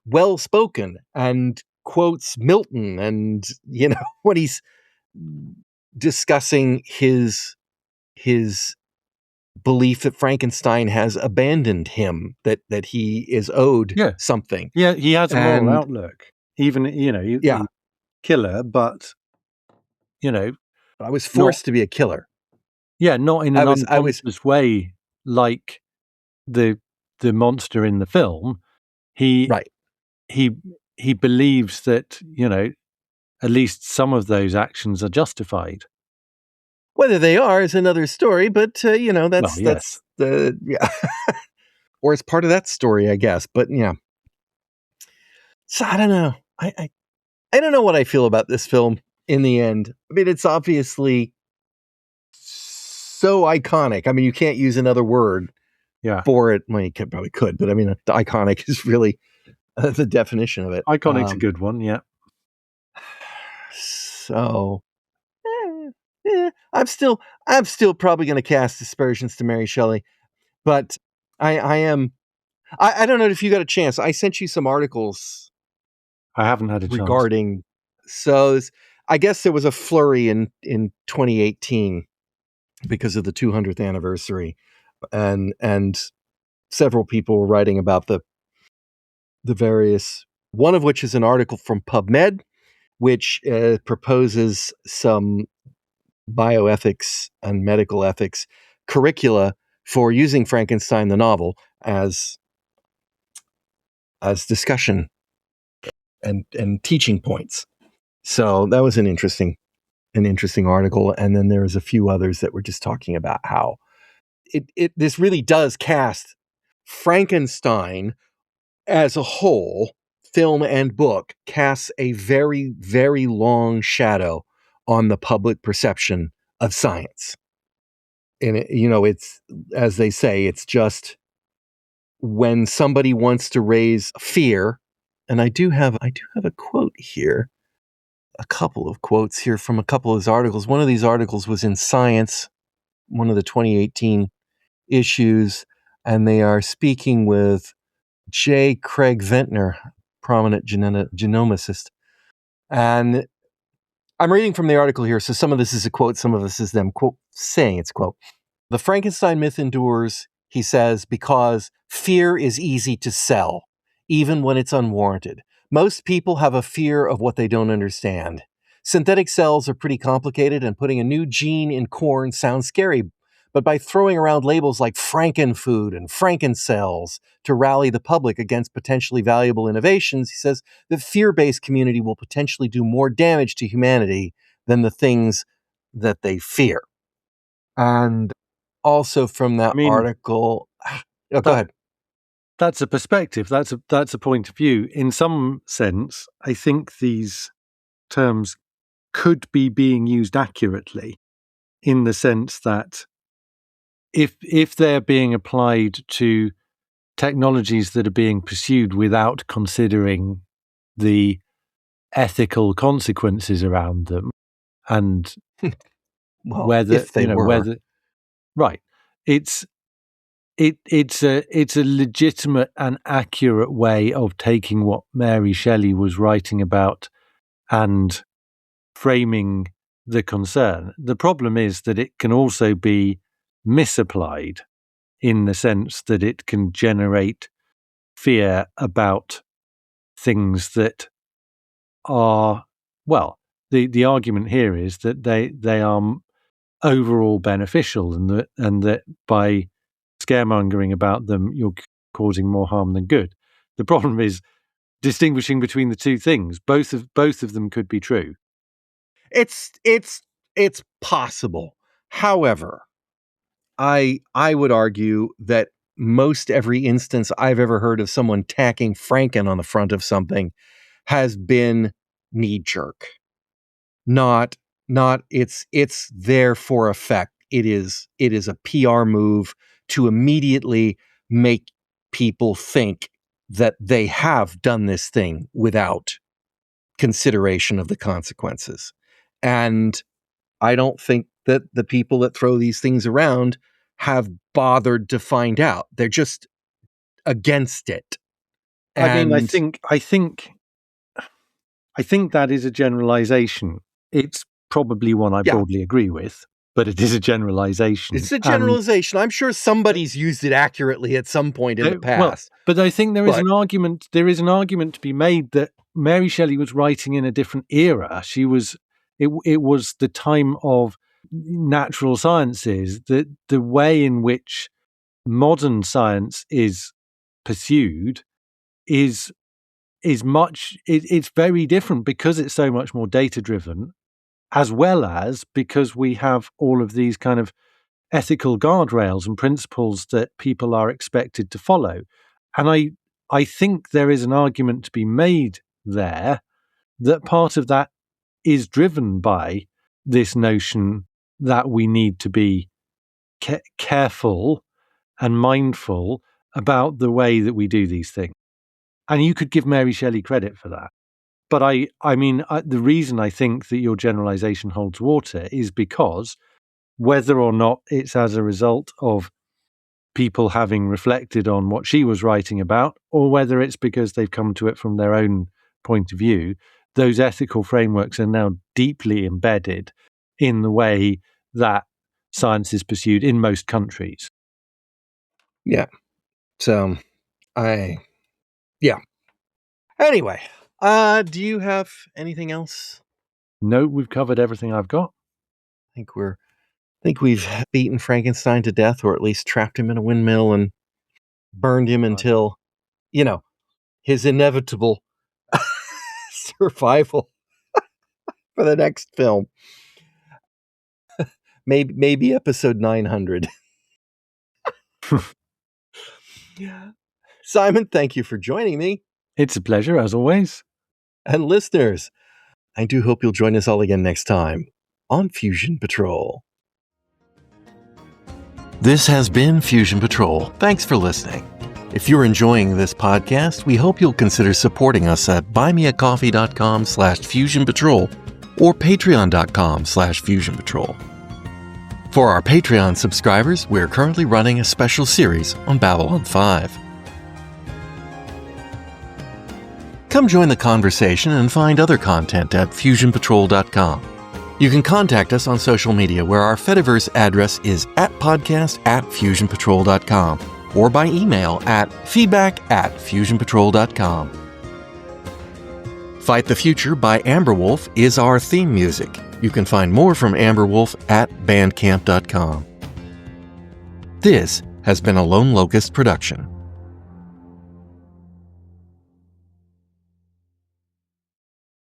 well-spoken, and quotes Milton, and, when he's discussing his belief that Frankenstein has abandoned him, that he is owed something. Yeah, he has a moral outlook. Even, killer, but, I was forced to be a killer. Yeah, not in an unconscious way like the monster in the film. He believes that, at least some of those actions are justified. Whether they are is another story, but that's the or it's part of that story, I guess. But yeah, so I don't know. I don't know what I feel about this film in the end. I mean, it's obviously so iconic. I mean, you can't use another word for it. Well, you probably could, but I mean, iconic is really the definition of it. Iconic's a good one, yeah. So, I'm still probably going to cast aspersions to Mary Shelley, but I am. I don't know if you got a chance. I sent you some articles. I haven't had a chance. Regarding, so I guess there was a flurry in 2018 because of the 200th anniversary, and several people were writing about the various. One of which is an article from PubMed, which proposes some bioethics and medical ethics curricula for using Frankenstein the novel as discussion and teaching points. So that was an interesting article. And then there was a few others that were just talking about how this really does cast Frankenstein as a whole, film and book, casts a very, very long shadow on the public perception of science. And it's, as they say, it's just when somebody wants to raise fear. And I do have a quote here, a couple of quotes here from a couple of his articles. One of these articles was in Science, one of the 2018 issues, and they are speaking with J. Craig Ventnor, prominent genomicist. And I'm reading from the article here, so some of this is a quote, some of this is them saying it's quote. The Frankenstein myth endures, he says, because fear is easy to sell, even when it's unwarranted. Most people have a fear of what they don't understand. Synthetic cells are pretty complicated, and putting a new gene in corn sounds scary. But by throwing around labels like Frankenfood and Frankencells to rally the public against potentially valuable innovations, he says the fear-based community will potentially do more damage to humanity than the things that they fear. And also from that article... Oh, go ahead. That's a perspective. That's a point of view. In some sense, I think these terms could be being used accurately, in the sense that if they're being applied to technologies that are being pursued without considering the ethical consequences around them, and well, whether if they were. Right, it's a legitimate and accurate way of taking what Mary Shelley was writing about and framing the concern. The problem is that it can also be misapplied, in the sense that it can generate fear about things that are, well, the argument here is that they are overall beneficial, and that by scaremongering about them, you're causing more harm than good. The problem is distinguishing between the two things. Both of them could be true. It's possible. However, I would argue that most every instance I've ever heard of someone tacking Franken on the front of something has been knee-jerk. Not it's there for effect. It is a PR move to immediately make people think that they have done this thing without consideration of the consequences. And I don't think that the people that throw these things around have bothered to find out. They're just against it. And I think that is a generalization. It's probably one I broadly agree with, but it is a generalization. It's a generalization. I'm sure somebody's used it accurately at some point in the past. But I think there is an argument to be made that Mary Shelley was writing in a different era. It was the time of natural sciences. The way in which modern science is pursued is it's very different, because it's so much more data driven, as well as because we have all of these kind of ethical guardrails and principles that people are expected to follow. And I think there is an argument to be made there that part of that is driven by this notion that we need to be careful and mindful about the way that we do these things. And you could give Mary Shelley credit for that. But I mean, the reason I think that your generalization holds water is because whether or not it's as a result of people having reflected on what she was writing about, or whether it's because they've come to it from their own point of view, those ethical frameworks are now deeply embedded in the way that science is pursued in most countries. Yeah. So, Anyway, do you have anything else? No, we've covered everything I've got. I think we've beaten Frankenstein to death, or at least trapped him in a windmill and burned him until, his inevitable survival for the next film. Maybe episode 900. Simon, thank you for joining me. It's a pleasure, as always. And listeners, I do hope you'll join us all again next time on Fusion Patrol. This has been Fusion Patrol. Thanks for listening. If you're enjoying this podcast, we hope you'll consider supporting us at buymeacoffee.com/fusionpatrol or patreon.com/fusionpatrol. For our Patreon subscribers, we're currently running a special series on Babylon 5. Come join the conversation and find other content at fusionpatrol.com. You can contact us on social media, where our Fediverse address is @podcast@fusionpatrol.com or by email at feedback@fusionpatrol.com. Fight the Future by Amberwolf is our theme music. You can find more from Amberwolf at bandcamp.com. This has been a Lone Locust production.